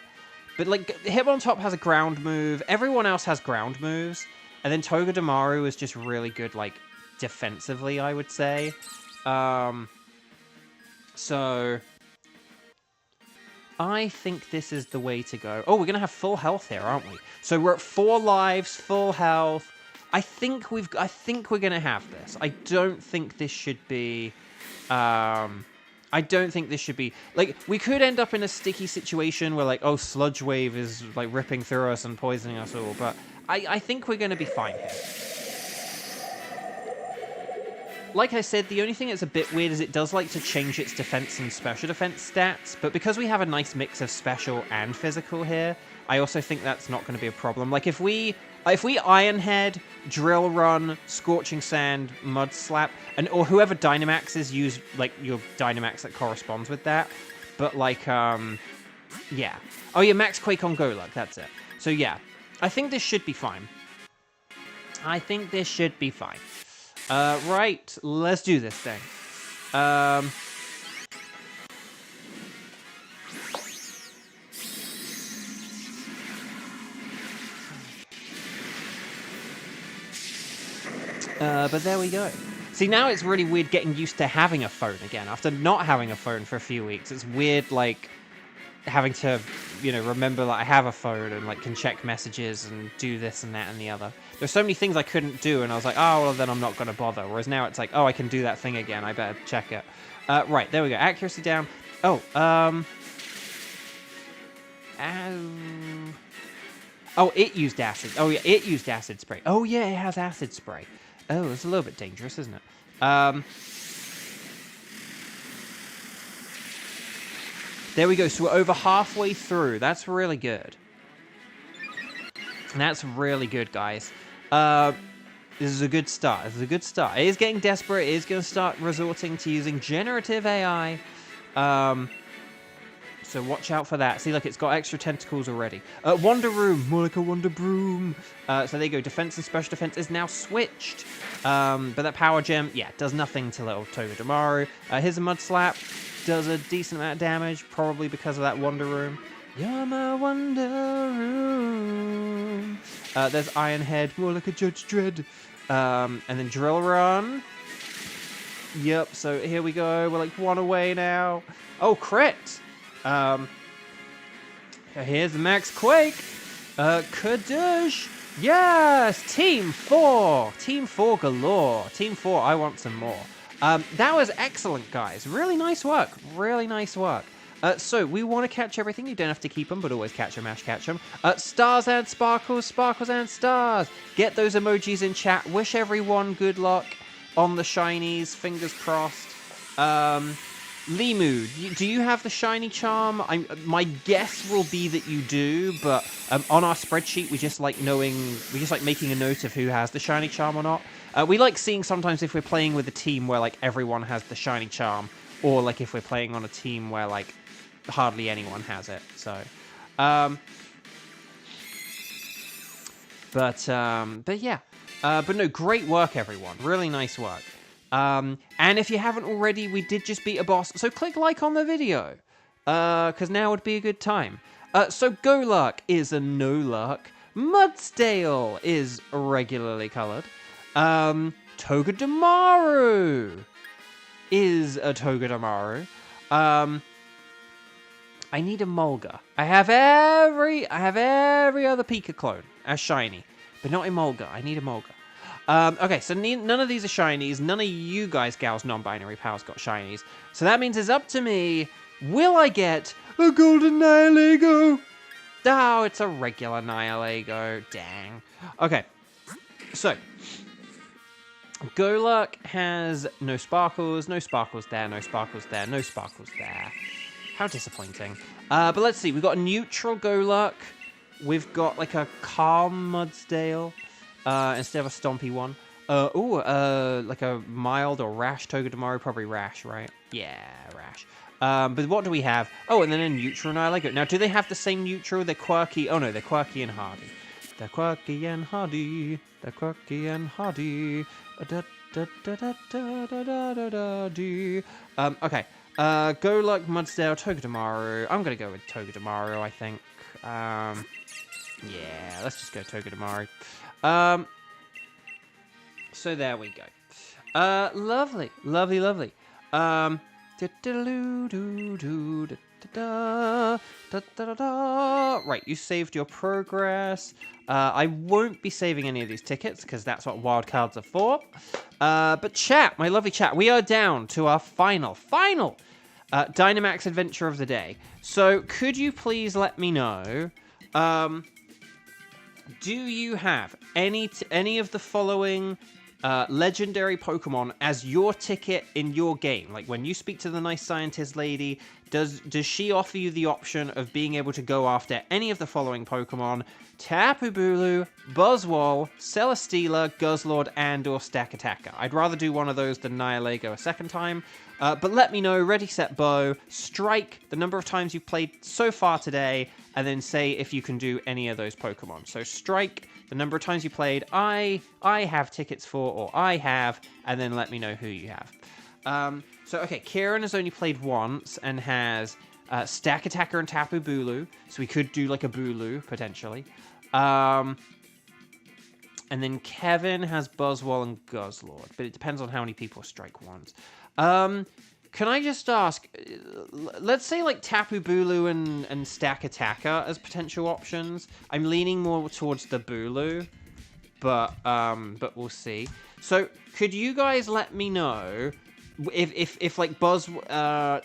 Speaker 1: like, Hitmontop has a ground move. Everyone else has ground moves. And then Togedemaru is just really good, like, defensively, I would say. So I think this is the way to go. Oh, we're going to have full health here, aren't we? So we're at 4 lives, full health. I think we're going to have this. I don't think this should be like, we could end up in a sticky situation where, like, oh, Sludge Wave is, like, ripping through us and poisoning us all, but I think we're going to be fine here. Like I said, the only thing that's a bit weird is it does like to change its defense and special defense stats, but because we have a nice mix of special and physical here, I also think that's not going to be a problem. Like, if we Iron Head, Drill Run, Scorching Sand, Mud Slap, or whoever Dynamax is, use, like, your Dynamax that corresponds with that. But, like, yeah. Oh, yeah, Max Quake on Golduck, that's it. So, yeah, I think this should be fine. Right, let's do this thing. But there we go. See, now it's really weird getting used to having a phone again. After not having a phone for a few weeks, it's weird, like, having to, you know, remember that I have a phone and, like, can check messages and do this and that and the other. There's so many things I couldn't do, and I was like, oh, well, then I'm not going to bother. Whereas now it's like, oh, I can do that thing again. I better check it. Right, there we go. Accuracy down. Oh, oh, it used acid. Oh, yeah, it used acid spray. Oh, yeah, it has acid spray. Oh, it's a little bit dangerous, isn't it? There we go. So we're over halfway through. That's really good. That's really good, guys. This is a good start. It is getting desperate. It is going to start resorting to using generative AI. So watch out for that. See, look, it's got extra tentacles already. Wonder Room, more like a Wonder Broom. So there you go. Defense and special defense is now switched. But that power gem, yeah, does nothing to little Togedemaru. Here's a Mud Slap. Does a decent amount of damage, probably because of that Wonder Room. You're my Wonder Room. There's Iron Head, more like a Judge Dredd. And then Drill Run. Yep, so here we go. We're like 1 away now. Oh, crit! Here's the Max Quake. Kadoosh! Yes! Team 4! Team 4 galore. Team 4, I want some more. That was excellent, guys. Really nice work. Really nice work. So, we want to catch everything. You don't have to keep them, but always catch them, catch them. Stars and sparkles, sparkles and stars. Get those emojis in chat. Wish everyone good luck on the shinies. Fingers crossed. Limu, do you have the shiny charm? My guess will be that you do, but on our spreadsheet, we just like making a note of who has the shiny charm or not. We like seeing sometimes if we're playing with a team where like everyone has the shiny charm, or like if we're playing on a team where like hardly anyone has it. So, but yeah, but no, great work, everyone. Really nice work. And if you haven't already, we did just beat a boss, so click like on the video, because now would be a good time. So Golurk is a no-luck. Mudsdale is regularly coloured. Togedemaru is a Togedemaru. I need a Mulga. I have every other Pika clone as shiny, but not a Mulga. I need a Mulga. Okay, so none of these are shinies. None of you guys, gals, non-binary pals got shinies. So that means it's up to me. Will I get a golden Nihilego? Oh, it's a regular Nihilego. Dang. Okay, so Golurk has no sparkles there, no sparkles there, no sparkles there. How disappointing. But let's see. We've got a neutral Golurk. We've got like a calm Mudsdale. Instead of a stompy one. Like a mild or rash Togedemaru, probably rash, right? Yeah, rash. But what do we have? Oh, and then a neutral Nihilego. Now, do they have the same neutral? They're quirky. Oh, no, they're quirky and hardy. They're quirky and hardy. They're quirky and hardy. Okay. Golurk, Mudsdale, Togedemaru. I'm going to go with Togedemaru, I think. Yeah, let's just go Togedemaru. So there we go. Lovely. Right, you saved your progress. I won't be saving any of these tickets because that's what wildcards are for. But chat, my lovely chat, we are down to our final Dynamax adventure of the day. So could you please let me know, do you have any of the following legendary Pokemon as your ticket in your game? Like when you speak to the nice scientist lady, does she offer you the option of being able to go after any of the following Pokemon? Tapu Bulu, Buzzwole, Celesteela, Guzzlord, and or Stakataka. I'd rather do one of those than Nihilego a second time. But let me know, ready, set, bow, strike the number of times you've played so far today, and then say if you can do any of those Pokemon. So strike the number of times you played, I have tickets for, or I have, and then let me know who you have. So, okay, Kieran has only played once and has Stakataka and Tapu Bulu, so we could do like a Bulu, potentially. And then Kevin has Buzzwole and Guzzlord, but it depends on how many people strike once. Can I just ask, let's say like Tapu Bulu and Stakataka as potential options. I'm leaning more towards the Bulu, but we'll see. So could you guys let me know if like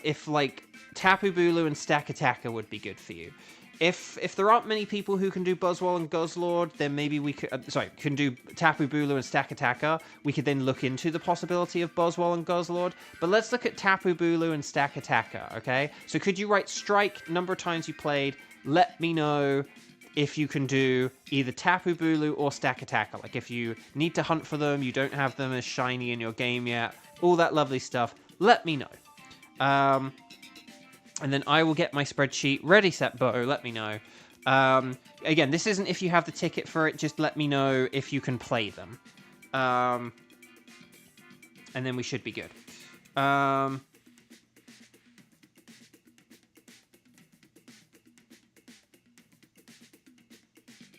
Speaker 1: if like Tapu Bulu and Stakataka would be good for you? If there aren't many people who can do Buzzwole and Guzzlord, then maybe we could... can do Tapu Bulu and Stakataka. We could then look into the possibility of Buzzwole and Guzzlord. But let's look at Tapu Bulu and Stakataka, okay? So could you write strike, number of times you played, let me know if you can do either Tapu Bulu or Stakataka. Like if you need to hunt for them, you don't have them as shiny in your game yet, all that lovely stuff, let me know. And then I will get my spreadsheet ready, set, bow, let me know. Again, this isn't if you have the ticket for it, just let me know if you can play them. And then we should be good.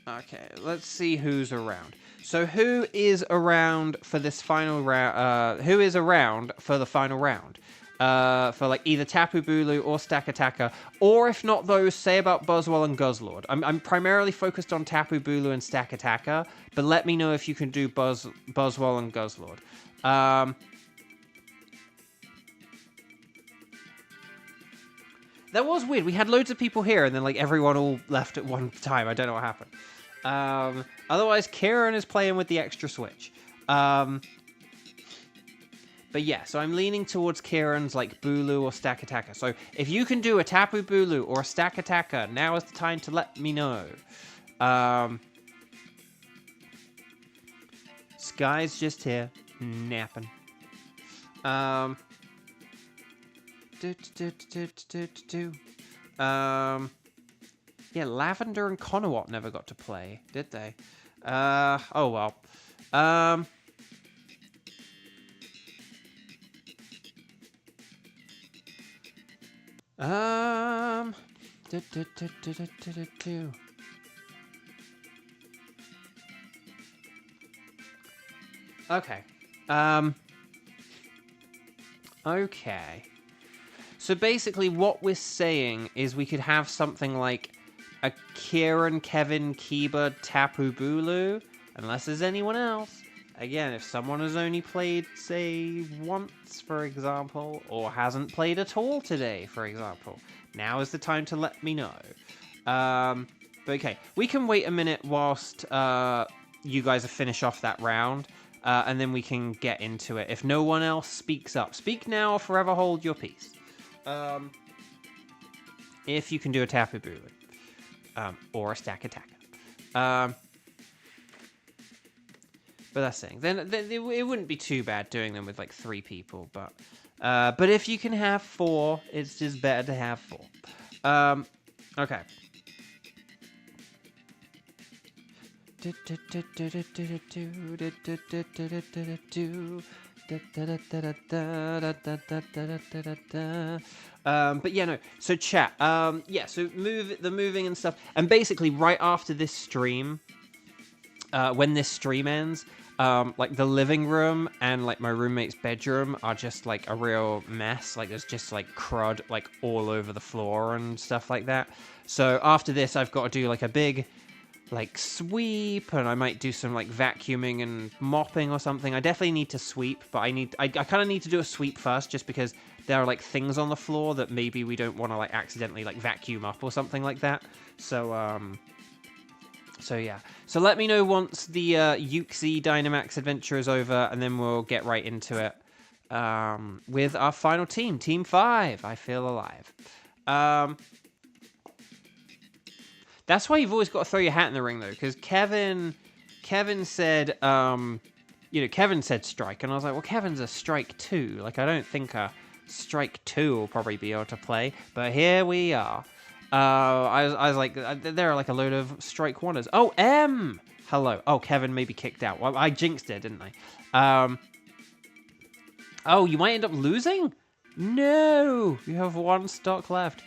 Speaker 1: Okay, let's see who's around. So who is around for this final round? Who is around for the final round. For like either Tapu Bulu or Stack Attacker, or if not those, say about Buzzwole and Guzzlord. I'm primarily focused on Tapu Bulu and Stack Attacker, but let me know if you can do Buzzwole and Guzzlord. That was weird. We had loads of people here, and then like everyone all left at one time. I don't know what happened. Otherwise, Kieran is playing with the extra switch. But yeah, so I'm leaning towards Kieran's like Bulu or Stack Attacker. So if you can do a Tapu Bulu or a Stack Attacker, now is the time to let me know. Sky's just here, napping. Yeah, Lavender and Conowop never got to play, did they? Oh well. Okay. Okay. So basically what we're saying is we could have something like a Kieran, Kevin, Kiba, Tapu Bulu, unless there's anyone else. Again, if someone has only played, say, once, for example, or hasn't played at all today, for example, now is the time to let me know. But okay, we can wait a minute whilst you guys finish off that round, and then we can get into it. If no one else speaks up, speak now or forever hold your peace. If you can do a Tapu Bulu, or a Stack Attacker. But that's the thing. Then it wouldn't be too bad doing them with like 3 people, but if you can have 4, it's just better to have 4. Okay. But yeah, no. So chat. Yeah. So moving and stuff, and basically right after this stream. When this stream ends, like the living room and like my roommate's bedroom are just like a real mess. Like there's just like crud like all over the floor and stuff like that. So after this, I've got to do like a big like sweep, and I might do some like vacuuming and mopping or something. I definitely need to sweep, but I kind of need to do a sweep first, just because there are like things on the floor that maybe we don't want to like accidentally like vacuum up or something like that. So yeah. So let me know once the Hunting Dynamax Adventure is over, and then we'll get right into it with our final team, Team 5. I feel alive. That's why you've always got to throw your hat in the ring, though, because Kevin said, Kevin said strike, and I was like, well, Kevin's a strike 2. Like, I don't think a strike 2 will probably be able to play, but here we are. I was like, there are like a load of strike 1ers. Oh, M! Hello. Oh, Kevin maybe kicked out. Well, I jinxed it, didn't I? Oh, you might end up losing? No! You have 1 stock left.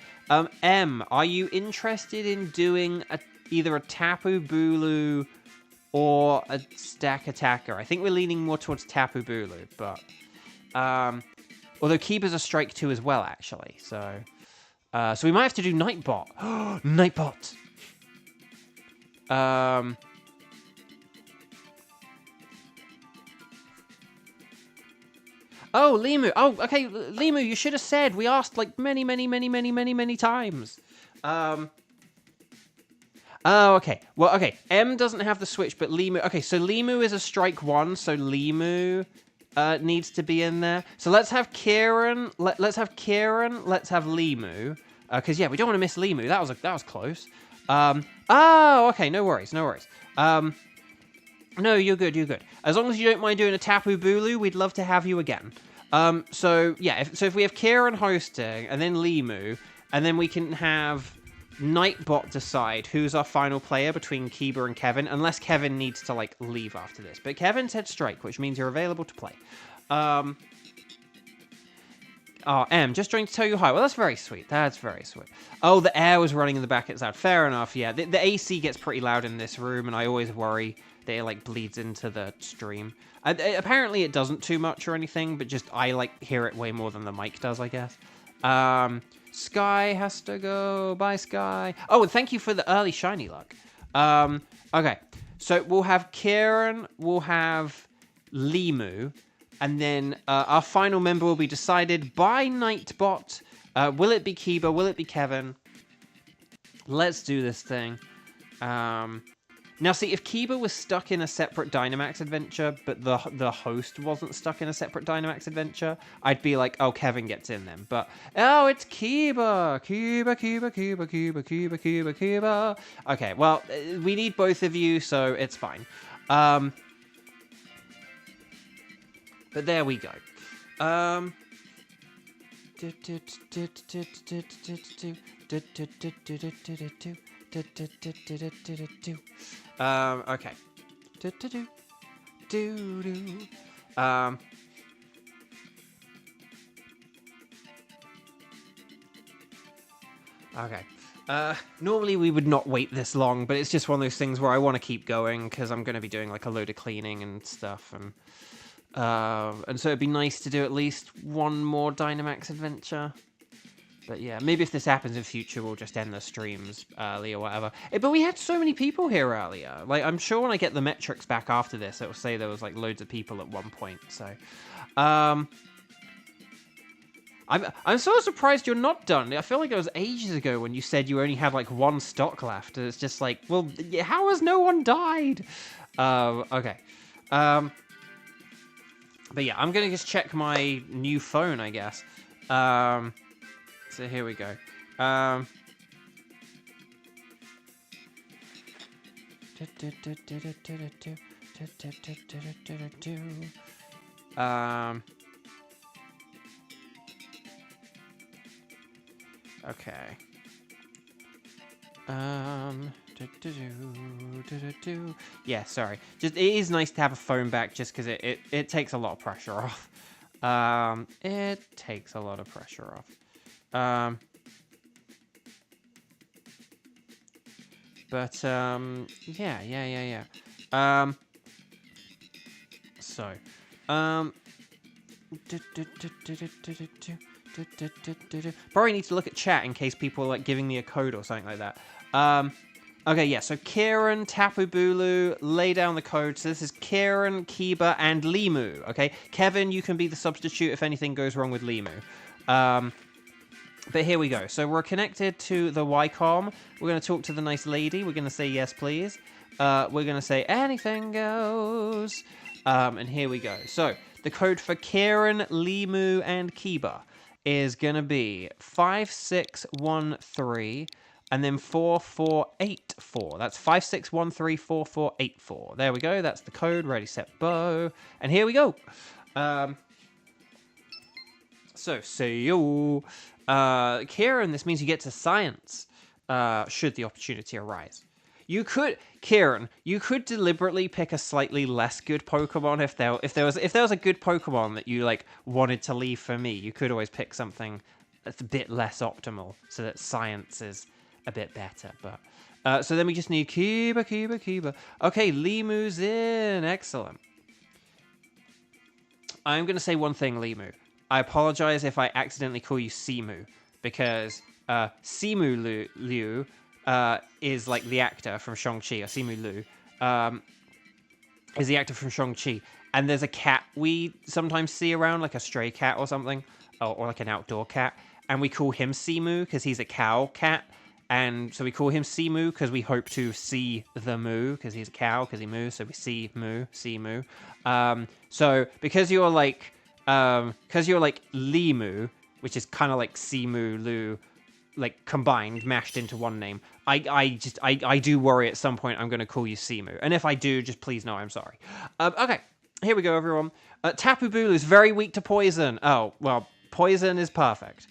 Speaker 1: M, are you interested in doing either a Tapu Bulu or a Stack Attacker? I think we're leaning more towards Tapu Bulu, but... although Kiba's a strike 2 as well, actually, so... so we might have to do Nightbot. Nightbot! Oh, Limu. Oh, okay, Limu, you should have said. We asked like many times. Oh, okay. Well, okay. M doesn't have the switch, but Limu... Okay, so Limu is a strike 1, so Limu needs to be in there. So let's have Kieran. Let's have Kieran. Let's have Limu. Because, yeah, we don't want to miss Limu. That was close. Oh, okay. No worries. No, you're good. As long as you don't mind doing a Tapu Bulu, we'd love to have you again. So, yeah, if we have Kieran hosting, and then Limu, and then we can have Nightbot decide who's our final player between Kiba and Kevin, unless Kevin needs to, like, leave after this. But Kevin said strike, which means you're available to play. Oh, M, just trying to tell you hi. Well, that's very sweet. That's very sweet. Oh, the air was running in the back. It's loud. Fair enough, yeah. The AC gets pretty loud in this room, and I always worry that it, like, bleeds into the stream. Apparently it doesn't too much or anything, but just I, like, hear it way more than the mic does, I guess. Sky has to go. Bye, Sky. Oh, and thank you for the early shiny luck. Okay. So we'll have Kieran, we'll have Limu, and then our final member will be decided by Nightbot. Will it be Kiba? Will it be Kevin? Let's do this thing. Now, see, if Kiba was stuck in a separate Dynamax adventure, but the host wasn't stuck in a separate Dynamax adventure, I'd be like, oh, Kevin gets in then. But, oh, it's Kiba. Kiba, Kiba, Kiba, Kiba, Kiba, Kiba, Kiba. Okay, well, we need both of you, so it's fine. But there we go. Okay. Okay. Normally we would not wait this long, but it's just one of those things where I want to keep going because I'm going to be doing like a load of cleaning and stuff, and so it'd be nice to do at least one more Dynamax adventure. But yeah, maybe if this happens in future, we'll just end the streams early or whatever. But we had so many people here earlier. Like, I'm sure when I get the metrics back after this, it will say there was like loads of people at one point. So, I'm so surprised you're not done. I feel like it was ages ago when you said you only had like one stock left. And it's just like, well, how has no one died? Okay. But yeah, I'm gonna just check my new phone, I guess. So here we go. Okay. Yeah, sorry. Just it is nice to have a phone back, just because it takes a lot of pressure off. It takes a lot of pressure off. Yeah. So, probably need to look at chat in case people are like giving me a code or something like that. Okay, yeah, so Kieran, Tapu Bulu, lay down the code. So this is Kieran, Kiba, and Limu, okay? Kevin, you can be the substitute if anything goes wrong with Limu. But here we go. So we're connected to the Ycom. We're going to talk to the nice lady. We're going to say yes, please. We're going to say anything goes. And here we go. So the code for Kieran, Limu, and Kiba is going to be 5613 and then 4484. That's 56134484. There we go. That's the code. Ready, set, bow. And here we go. So, see you. Kieran, this means you get to science, should the opportunity arise. Kieran, you could deliberately pick a slightly less good Pokemon if there was a good Pokemon that you like wanted to leave for me. You could always pick something that's a bit less optimal so that science is a bit better. But so then we just need Kiba. Okay, Limu's in. Excellent. I'm gonna say one thing, Limu. I apologize if I accidentally call you Simu, because Simu Liu is like the actor from Shang-Chi, or Simu Liu is the actor from Shang-Chi. And there's a cat we sometimes see around, like a stray cat or something, or like an outdoor cat, and we call him Simu because he's a cow cat. And so we call him Simu because we hope to see the moo, because he's a cow, because he moos, so we see moo, Simu. So because you're like Limu, which is kind of like Simu, Lu, like combined, mashed into one name, I do worry at some point I'm going to call you Simu. And if I do, just please know I'm sorry. Okay, here we go, everyone. Tapu Bulu is very weak to poison. Oh, well, poison is perfect.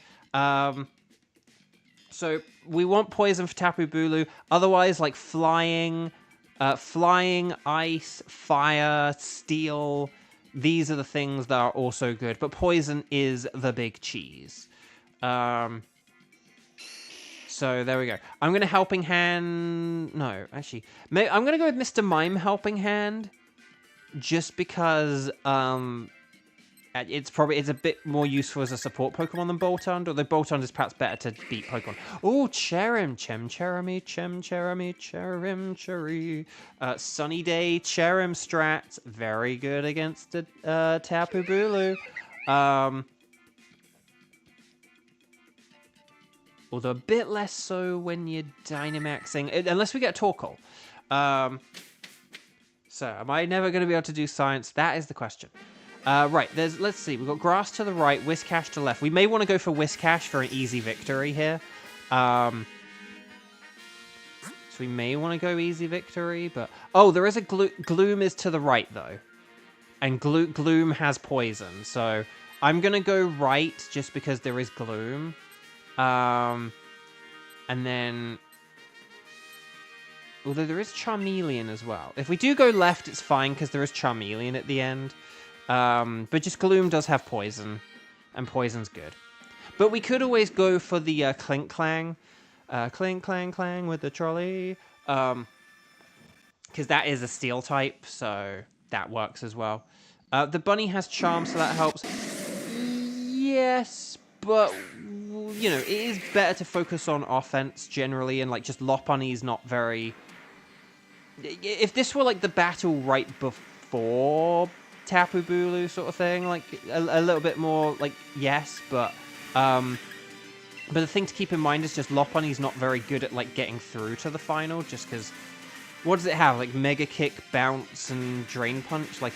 Speaker 1: So we want poison for Tapu Bulu. Otherwise, like flying, ice, fire, steel, these are the things that are also good. But poison is the big cheese. So there we go. I'm going to Helping Hand... No, actually. I'm going to go with Mr. Mime Helping Hand. Just because it's a bit more useful as a support Pokemon than Boltund. Although Boltund is perhaps better to beat Pokemon. Oh, Cherim. Cherry. Sunny Day Cherim strat. Very good against Tapu Bulu. Although a bit less so when you're Dynamaxing, unless we get Torkoal. So, am I never going to be able to do Science? That is the question. Right, let's see. We've got Grass to the right, Whiscash to the left. We may want to go for Whiscash for an easy victory here. So we may want to go easy victory, but... Oh, there is a Gloom is to the right, though. And Gloom has poison, so I'm going to go right just because there is Gloom. And then... Although there is Charmeleon as well. If we do go left, it's fine, because there is Charmeleon at the end. But just Gloom does have poison, and poison's good. But we could always go for the Clink Clang. Clink Clang Clang with the trolley. Because that is a steel type, so that works as well. The bunny has Charm, so that helps. Yes, but... You know, it is better to focus on offense generally, and like just Lopunny's not very... If this were like the battle right before Tapu Bulu sort of thing, like a little bit more like yes, but the thing to keep in mind is just Lopunny's not very good at like getting through to the final, just because what does it have? Like Mega Kick, Bounce, and Drain Punch. Like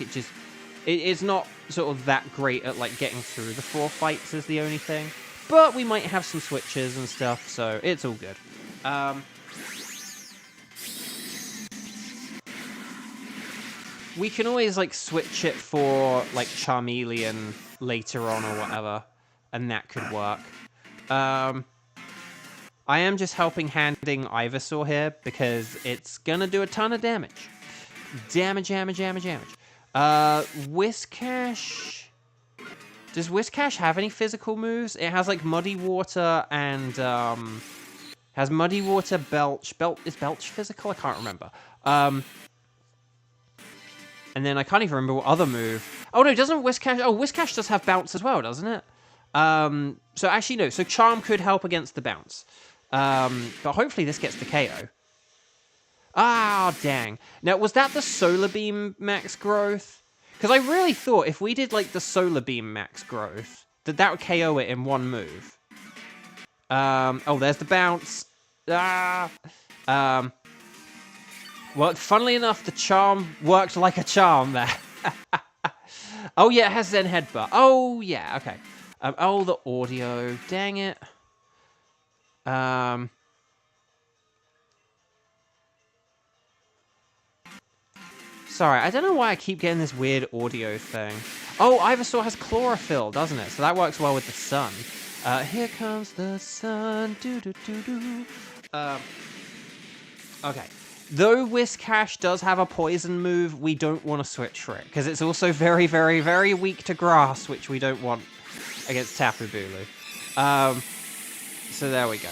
Speaker 1: it's not sort of that great at like getting through the 4 fights is the only thing. But we might have some switches and stuff, so it's all good. We can always, like, switch it for, like, Charmeleon later on or whatever, and that could work. I am just handing Ivysaur here, because it's gonna do a ton of damage. Damage. Whiscash... Does Whiscash have any physical moves? It has, like, Muddy Water and, has Muddy Water, Belch. Is Belch physical? I can't remember. And then I can't even remember what other move. Oh, no, doesn't Whiscash... Oh, Whiscash does have Bounce as well, doesn't it? So, actually, no. So, Charm could help against the Bounce. But hopefully this gets the KO. Ah, dang. Now, was that the Solar Beam max growth? Because I really thought if we did, like, the Solar Beam max growth, that would KO it in one move. Oh, there's the Bounce. Ah. Well, funnily enough, the Charm worked like a charm there. Oh, yeah, it has Zen Headbutt. Oh, yeah, okay. Oh, the audio. Dang it. Sorry, I don't know why I keep getting this weird audio thing. Oh, Ivysaur has Chlorophyll, doesn't it? So that works well with the sun. Here comes the sun. Do-do-do-do. Okay. Though Whiscash does have a poison move, we don't want to switch for it. Because it's also very, very, very weak to grass, which we don't want against Tapu Bulu. So there we go.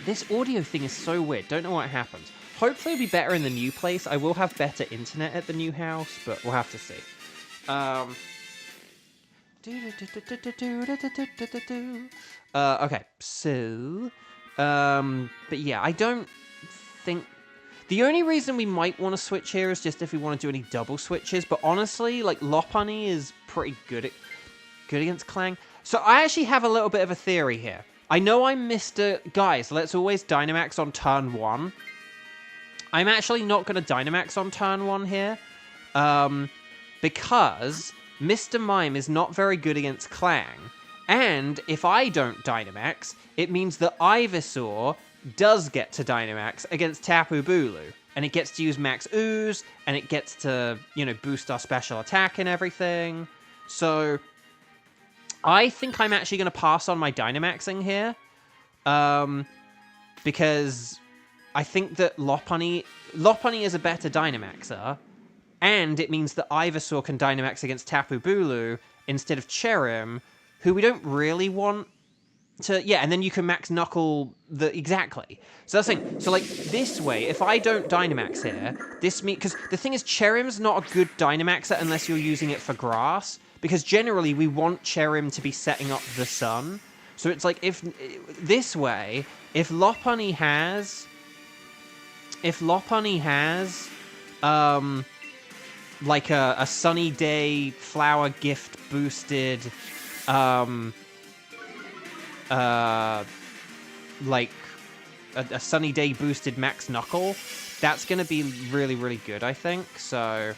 Speaker 1: This audio thing is so weird. Don't know what happens. Hopefully it'll be better in the new place. I will have better internet at the new house, but we'll have to see. Okay, so... but yeah, I don't think... The only reason we might want to switch here is just if we want to do any double switches, but honestly, like, Lopunny is pretty good against Clang. So I actually have a little bit of a theory here. I know I'm Mr. Guys, let's always Dynamax on turn 1. I'm actually not going to Dynamax on turn 1 here, because Mr. Mime is not very good against Clang, and if I don't Dynamax, it means that Ivysaur does get to Dynamax against Tapu Bulu, and it gets to use Max Ooze, and it gets to, you know, boost our special attack and everything. So I think I'm actually going to pass on my Dynamaxing here, because I think that Lopunny is a better Dynamaxer, And it means that Ivysaur can Dynamax against Tapu Bulu instead of Cherim, who we don't really want to... Yeah, and then you can Max Knuckle the... Exactly. So that's the thing. So, like, this way, if I don't Dynamax here, this means... Because the thing is, Cherim's not a good Dynamaxer unless you're using it for Grass, because generally we want Cherim to be setting up the sun. So it's like, if... This way, if Lopunny has... like a sunny day flower gift boosted like a sunny day boosted Max Knuckle, that's gonna be really, really good, I think. So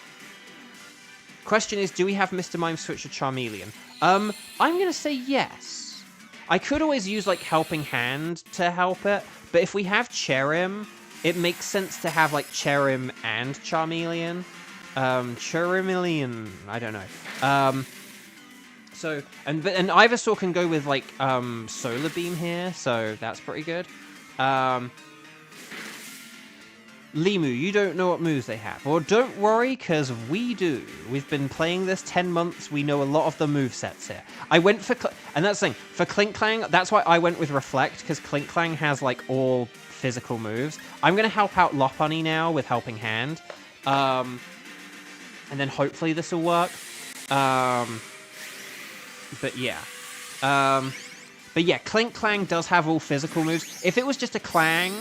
Speaker 1: question is, do we have Mr. Mime switch to Charmeleon? I'm gonna say yes. I could always use like Helping Hand to help it, but if we have Cherim, it makes sense to have like Cherim and Charmeleon. Charmeleon, I don't know. So, and Ivysaur can go with like Solar Beam here, so that's pretty good. Limu, you don't know what moves they have. Well, don't worry, because we do. We've been playing this 10 months. We know a lot of the movesets here. I went for... And that's the thing. For Klinklang, that's why I went with Reflect, because Klinklang has, like, all physical moves. I'm going to help out Lopunny now with Helping Hand. And then hopefully this will work. But yeah. But yeah, Klinklang does have all physical moves. If it was just a Clang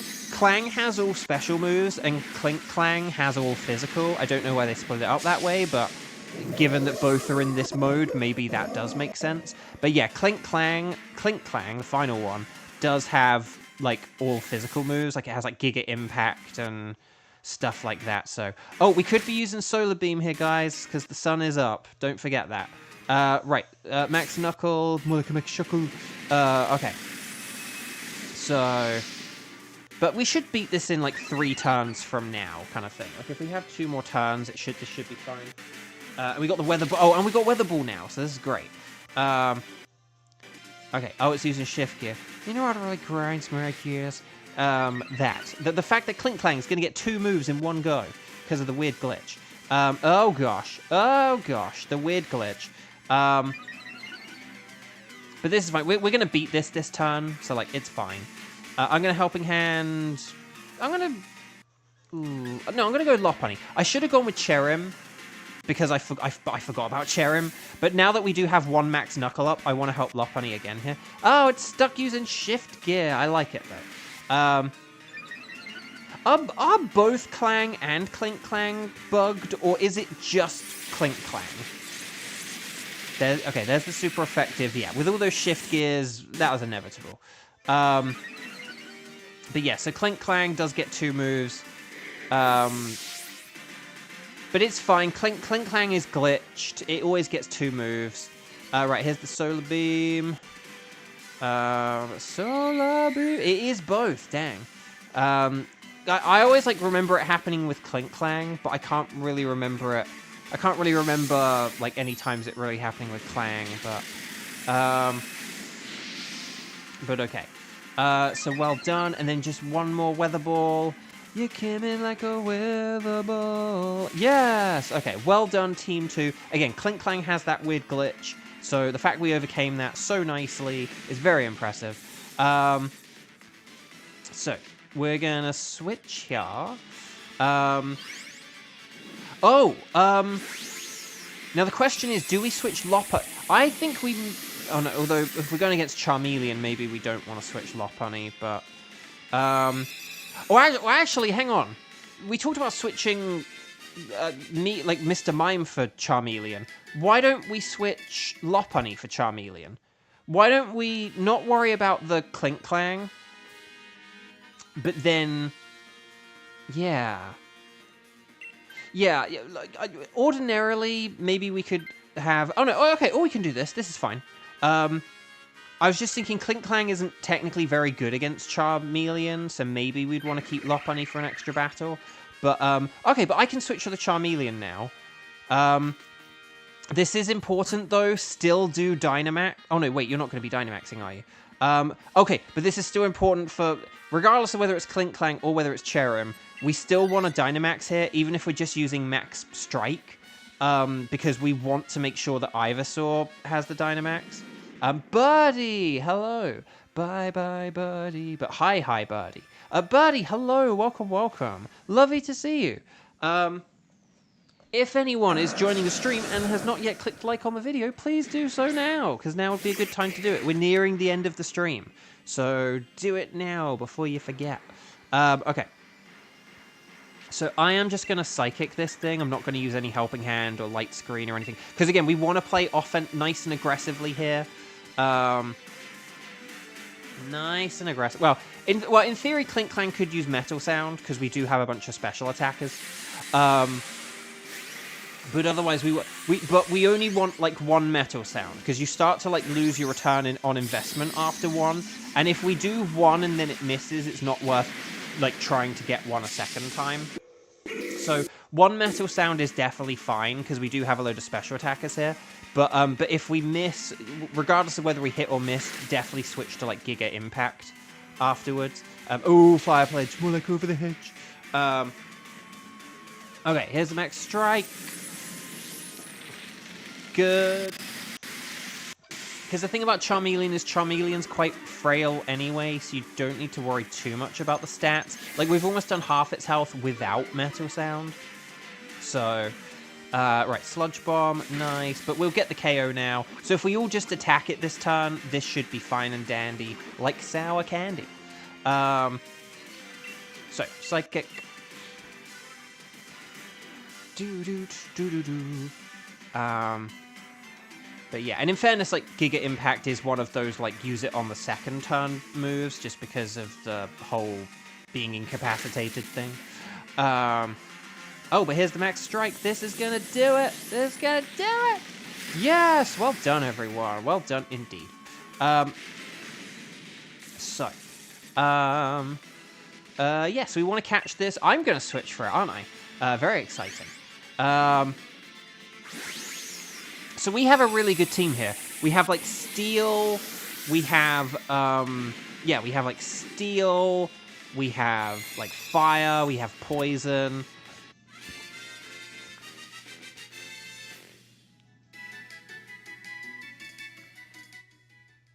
Speaker 1: has all special moves, and Klinklang has all physical. I don't know why they split it up that way, but given that both are in this mode, maybe that does make sense. But yeah, Klinklang, the final one, does have, like, all physical moves. Like, it has, like, Giga Impact and stuff like that. So, oh, we could be using Solar Beam here, guys, because the sun is up. Don't forget that. Right, Max Knuckle, Mullica Max Shuckle. Okay. So, but we should beat this in like 3 turns from now, kind of thing. Like if we have 2 more turns, this should be fine. And we got the Weather Ball. Oh, and we got Weather Ball now, so this is great. Okay. Oh, it's using Shift Gear. You know what really grinds my gears? The fact that Klinklang is going to get 2 moves in one go because of the weird glitch. Oh gosh, the weird glitch. But this is fine. We're going to beat this turn, so, like, it's fine. I'm going to Helping Hand. I'm going to go with Lopunny. I should have gone with Cherim, because I forgot about Cherim. But now that we do have 1 Max Knuckle up, I want to help Lopunny again here. Oh, it's stuck using Shift Gear. I like it, though. Are both Clang and Klinklang bugged, or is it just Klinklang? Okay, there's the super effective. Yeah, with all those shift gears, that was inevitable. But yeah, so Klinklang does get 2 moves. But it's fine. Klinklang is glitched. It always gets 2 moves. Right, here's the Solar Beam. Solar Beam. It is both, dang. I always, like, remember it happening with Klinklang, but I can't really remember it. I can't really remember, like, any times it really happening with Clang, but okay. So well done, and then just 1 more Weather Ball. You came in like a weather ball. Yes! Okay, well done, Team 2. Again, Klinklang has that weird glitch, so the fact we overcame that so nicely is very impressive. So, we're gonna switch here. Now the question is, do we switch Lopunny? I think we... Oh no, although if we're going against Charmeleon, maybe we don't want to switch Lopunny, but... actually, hang on. We talked about switching like Mr. Mime for Charmeleon. Why don't we switch Lopunny for Charmeleon? Why don't we not worry about the Klinklang? But then... Yeah... Yeah, like, ordinarily, maybe we could have... Oh, no, okay, we can do this. This is fine. I was just thinking Klinklang isn't technically very good against Charmeleon, so maybe we'd want to keep Lopunny for an extra battle. But, okay, but I can switch to the Charmeleon now. This is important, though. Still do Dynamax... Oh, no, wait, you're not going to be Dynamaxing, are you? Okay, but this is still important for, regardless of whether it's Clang or whether it's Cherrim, we still want a Dynamax here, even if we're just using Max Strike, because we want to make sure that Ivysaur has the Dynamax. Birdie, hello. Bye, Birdie. But hi, Birdie. Birdie, hello, welcome. Lovely to see you. If anyone is joining the stream and has not yet clicked like on the video, please do so now, because now would be a good time to do it. We're nearing the end of the stream, so do it now before you forget. Okay. So I am just going to Psychic this thing. I'm not going to use any Helping Hand or Light Screen or anything, because again, we want to play offense nice and aggressively here. Nice and aggressive. Well, in theory, Clang could use Metal Sound, because we do have a bunch of special attackers. But otherwise, we only want like one Metal Sound, because you start to like lose your return on investment after one. And if we do one and then it misses, it's not worth like trying to get one a second time. So one Metal Sound is definitely fine, because we do have a load of special attackers here. But if we miss, regardless of whether we hit or miss, definitely switch to like Giga Impact afterwards. Oh, Fire Pledge, more like over the hedge. Okay, here's the Max Strike. Good. Because the thing about Charmeleon is Charmeleon's quite frail anyway, so you don't need to worry too much about the stats. Like, we've almost done half its health without Metal Sound. So, right, Sludge Bomb, nice. But we'll get the KO now. So if we all just attack it this turn, this should be fine and dandy, like sour candy. So, Psychic. But yeah, and in fairness, like, Giga Impact is one of those, like, use it on the second turn moves, just because of the whole being incapacitated thing. Oh, but here's the Max Strike. This is gonna do it. This is gonna do it. Yes, well done, everyone. Well done, indeed. Yeah, so we want to catch this. I'm gonna switch for it, aren't I? Very exciting. So we have a really good team here. We have, like, Steel. We have, yeah, we have, like, Steel. We have, like, Fire. We have Poison.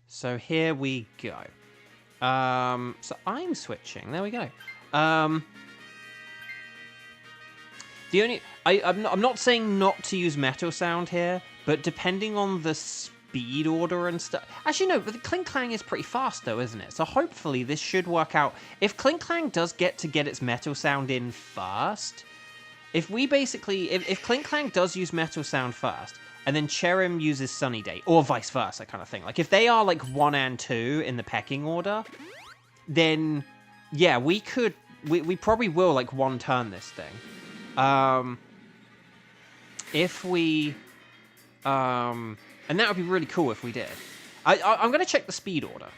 Speaker 1: So here we go. So I'm switching. There we go. The only... I'm not saying not to use Metal Sound here, but depending on the speed order and stuff... Actually, no, but the Clang is pretty fast, though, isn't it? So hopefully this should work out. If Clang does get its Metal Sound in first, if we basically... If Clang does use Metal Sound first, and then Cherrim uses Sunny Day, or vice versa kind of thing. Like, if they are, like, 1 and 2 in the pecking order, then, yeah, we could... We probably will, like, one-turn this thing. If we... and that would be really cool if we did. I'm going to check the speed order.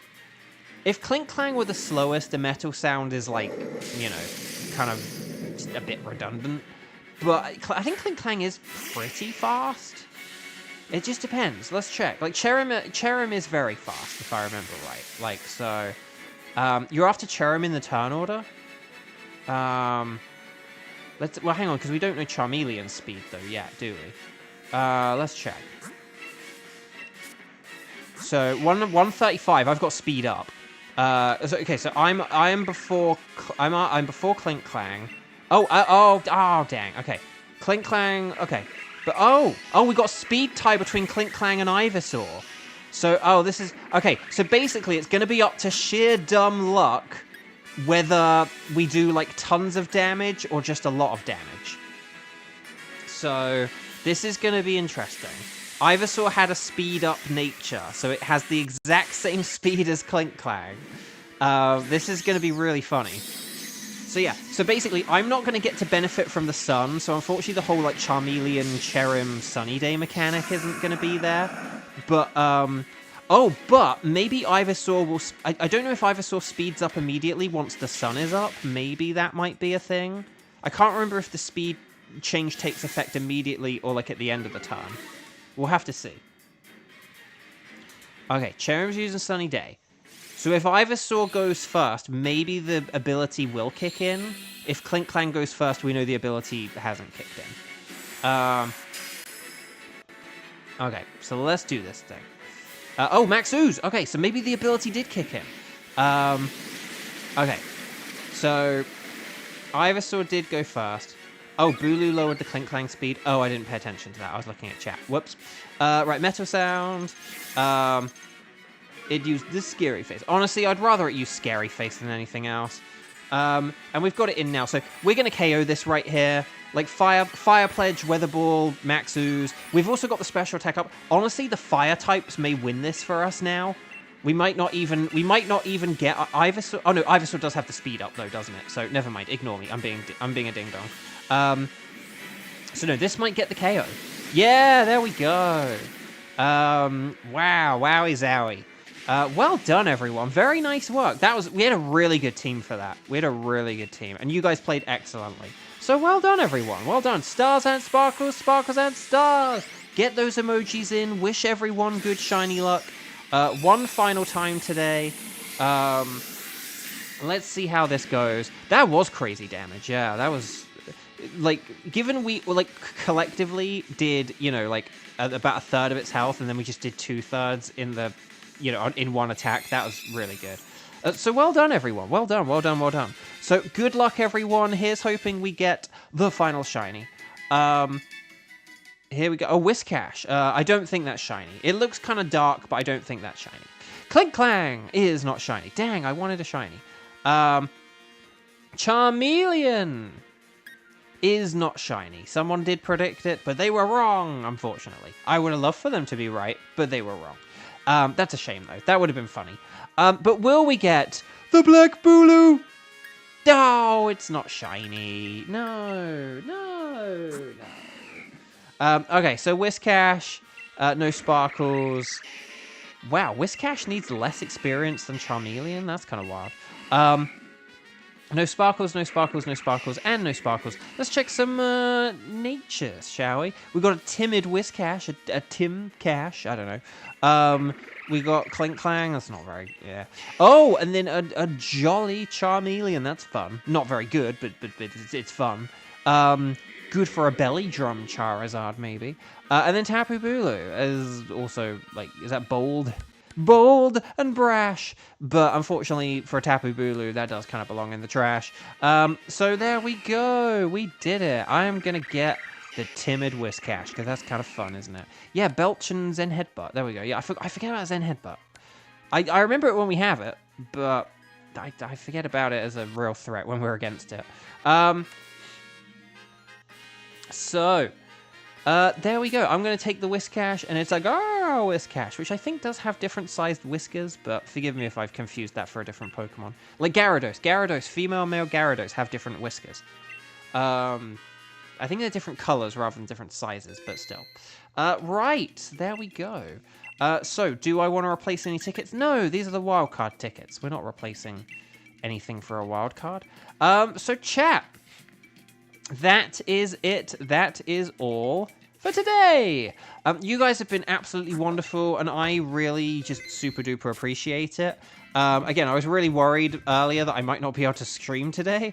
Speaker 1: If Clang were the slowest, the Metal Sound is, like, you know, kind of a bit redundant. But I think Clang is pretty fast. It just depends. Let's check. Like, Cherrim is very fast, if I remember right. Like, so... you're after Cherrim in the turn order? Well, hang on, because we don't know Charmeleon's speed, though, yet, do we? Let's check. So, 135, I've got speed up. Okay, so I'm before Clang. Oh, dang, okay. Clang, okay. But, we got speed tie between Clang and Ivysaur. So, this is... Okay, so basically it's going to be up to sheer dumb luck whether we do, like, tons of damage or just a lot of damage. So, this is going to be interesting. Ivysaur had a speed-up nature, so it has the exact same speed as Clang. This is going to be really funny. So, yeah. So, basically, I'm not going to get to benefit from the sun, so unfortunately the whole, like, Charmeleon, Cherrim, Sunny Day mechanic isn't going to be there. But, but maybe Ivysaur will... I don't know if Ivysaur speeds up immediately once the sun is up. Maybe that might be a thing. I can't remember if the speed change takes effect immediately or, like, at the end of the turn. We'll have to see. Okay, Cherrim's using Sunny Day. So if Ivysaur goes first, maybe the ability will kick in. If Clink Clang goes first, we know the ability hasn't kicked in. Okay, so let's do this thing. Oh, Max Ooze! Okay, so maybe the ability did kick in. Okay, so Ivysaur did go first. Oh, Bulu lowered the Clink Clang speed. Oh, I didn't pay attention to that. I was looking at chat. Whoops. Right, Metal Sound. It used the Scary Face. Honestly, I'd rather it use Scary Face than anything else. And we've got it in now, so we're going to KO this right here. Like Fire Pledge, Weather Ball, Max Ooze. We've also got the special attack up. Honestly, the Fire types may win this for us now. We might not even get Ivysaur. Oh no, Ivysaur does have the speed up though, doesn't it? So never mind. Ignore me. I'm being a ding dong. So no, this might get the KO. Yeah, there we go. Wow, wowie zowie. Well done, everyone. Very nice work. We had a really good team for that. We had a really good team, and you guys played excellently. So well done, everyone. Well done. Stars and sparkles, sparkles and stars. Get those emojis in. Wish everyone good shiny luck. One final time today. Let's see how this goes. That was crazy damage. Yeah, that was like, given we like collectively did, you know, like about a third of its health, and then we just did 2/3 in the, you know, in one attack. That was really good. So well done, everyone. Well done, well done, well done. So good luck, everyone. Here's hoping we get the final shiny. Here we go. Oh, Whiscash. I don't think that's shiny. It looks kind of dark, but I don't think that's shiny. Clink Clang is not shiny. Dang, I wanted a shiny. Charmeleon is not shiny. Someone did predict it, but they were wrong, unfortunately. I would have loved for them to be right, but they were wrong. That's a shame, though. That would have been funny. But will we get the Black Bulu? No, it's not shiny. No. Okay, so Whiscash, no sparkles. Wow, Whiscash needs less experience than Charmeleon? That's kind of wild. No sparkles, no sparkles, no sparkles, and no sparkles. Let's check some natures, shall we? We've got a timid Whiscash, a Tim Cash, I don't know. We got Clink Clang, that's not very, yeah. Oh, and then a jolly Charmeleon, that's fun. Not very good, but it's fun. Good for a belly drum Charizard, maybe. And then Tapu Bulu is also, like, is that bold? Bold and brash. But unfortunately, for Tapu Bulu, that does kind of belong in the trash. So there we go. We did it. I am going to get the timid Whiscash, because that's kind of fun, isn't it? Yeah, Belch and Zen Headbutt. There we go. Yeah, I forget about Zen Headbutt. I remember it when we have it, but I forget about it as a real threat when we're against it. So, there we go. I'm going to take the Whiscash, and it's like, oh, Whiscash, which I think does have different sized whiskers, but forgive me if I've confused that for a different Pokemon. Like Gyarados, female, male Gyarados have different whiskers. I think they're different colors rather than different sizes, but still. Right, there we go. So, do I want to replace any tickets? No, these are the wildcard tickets. We're not replacing anything for a wildcard. So, chat. That is it. That is all for today. You guys have been absolutely wonderful, and I really just super duper appreciate it. Again, I was really worried earlier that I might not be able to stream today,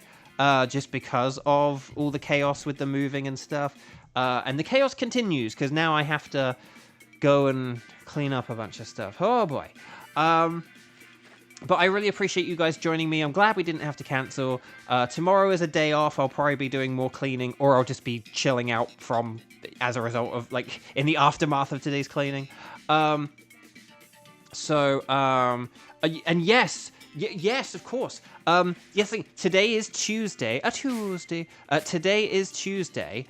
Speaker 1: just because of all the chaos with the moving and stuff. And the chaos continues, because now I have to go and clean up a bunch of stuff. Oh boy. But I really appreciate you guys joining me. I'm glad we didn't have to cancel. Tomorrow is a day off. I'll probably be doing more cleaning, or I'll just be chilling out as a result of, like, in the aftermath of today's cleaning. And yes, yes, of course. Yes, today is Tuesday. Today is Tuesday.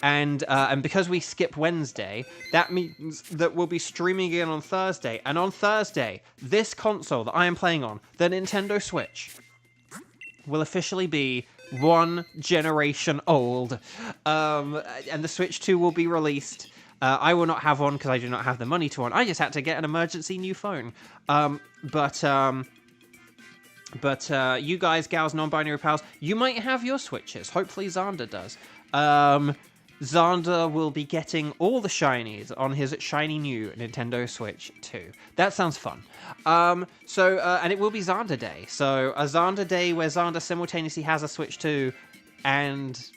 Speaker 1: And because we skip Wednesday, that means that we'll be streaming again on Thursday. And on Thursday, this console that I am playing on, the Nintendo Switch, will officially be 1 generation old. And the Switch 2 will be released. I will not have one because I do not have the money to one. I just had to get an emergency new phone. But you guys, gals, non-binary pals, you might have your Switches. Hopefully Xander does. Xander will be getting all the shinies on his shiny new Nintendo Switch 2. That sounds fun. And it will be Xander Day. So a Xander Day where Xander simultaneously has a Switch 2 and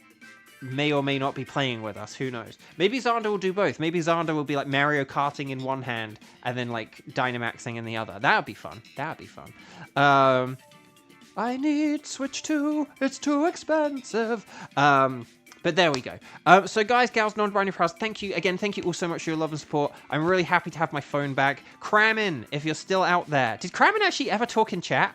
Speaker 1: may or may not be playing with us. Who knows? Maybe Xander will do both. Maybe Xander will be like Mario Karting in one hand and then like Dynamaxing in the other. That would be fun. I need Switch 2. It's too expensive. But there we go. So guys, gals, non-binary pros, thank you again. Thank you all so much for your love and support. I'm really happy to have my phone back. Kramen, if you're still out there. Did Kramen actually ever talk in chat?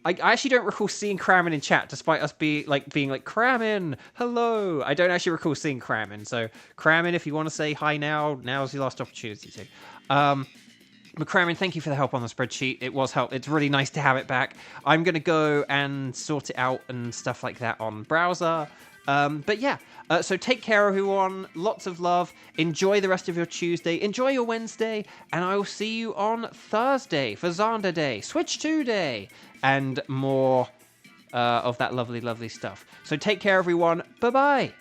Speaker 1: I actually don't recall seeing Kramen in chat, despite us being like, Kramen, hello. I don't actually recall seeing Kramen. So Kramen, if you want to say hi now, now's your last opportunity to. But Kramen, thank you for the help on the spreadsheet. It was help. It's really nice to have it back. I'm going to go and sort it out and stuff like that on browser. But yeah, so take care, everyone. Lots of love. Enjoy the rest of your Tuesday. Enjoy your Wednesday. And I will see you on Thursday for Xander Day, Switch 2 Day, and more of that lovely, lovely stuff. So take care, everyone. Bye-bye.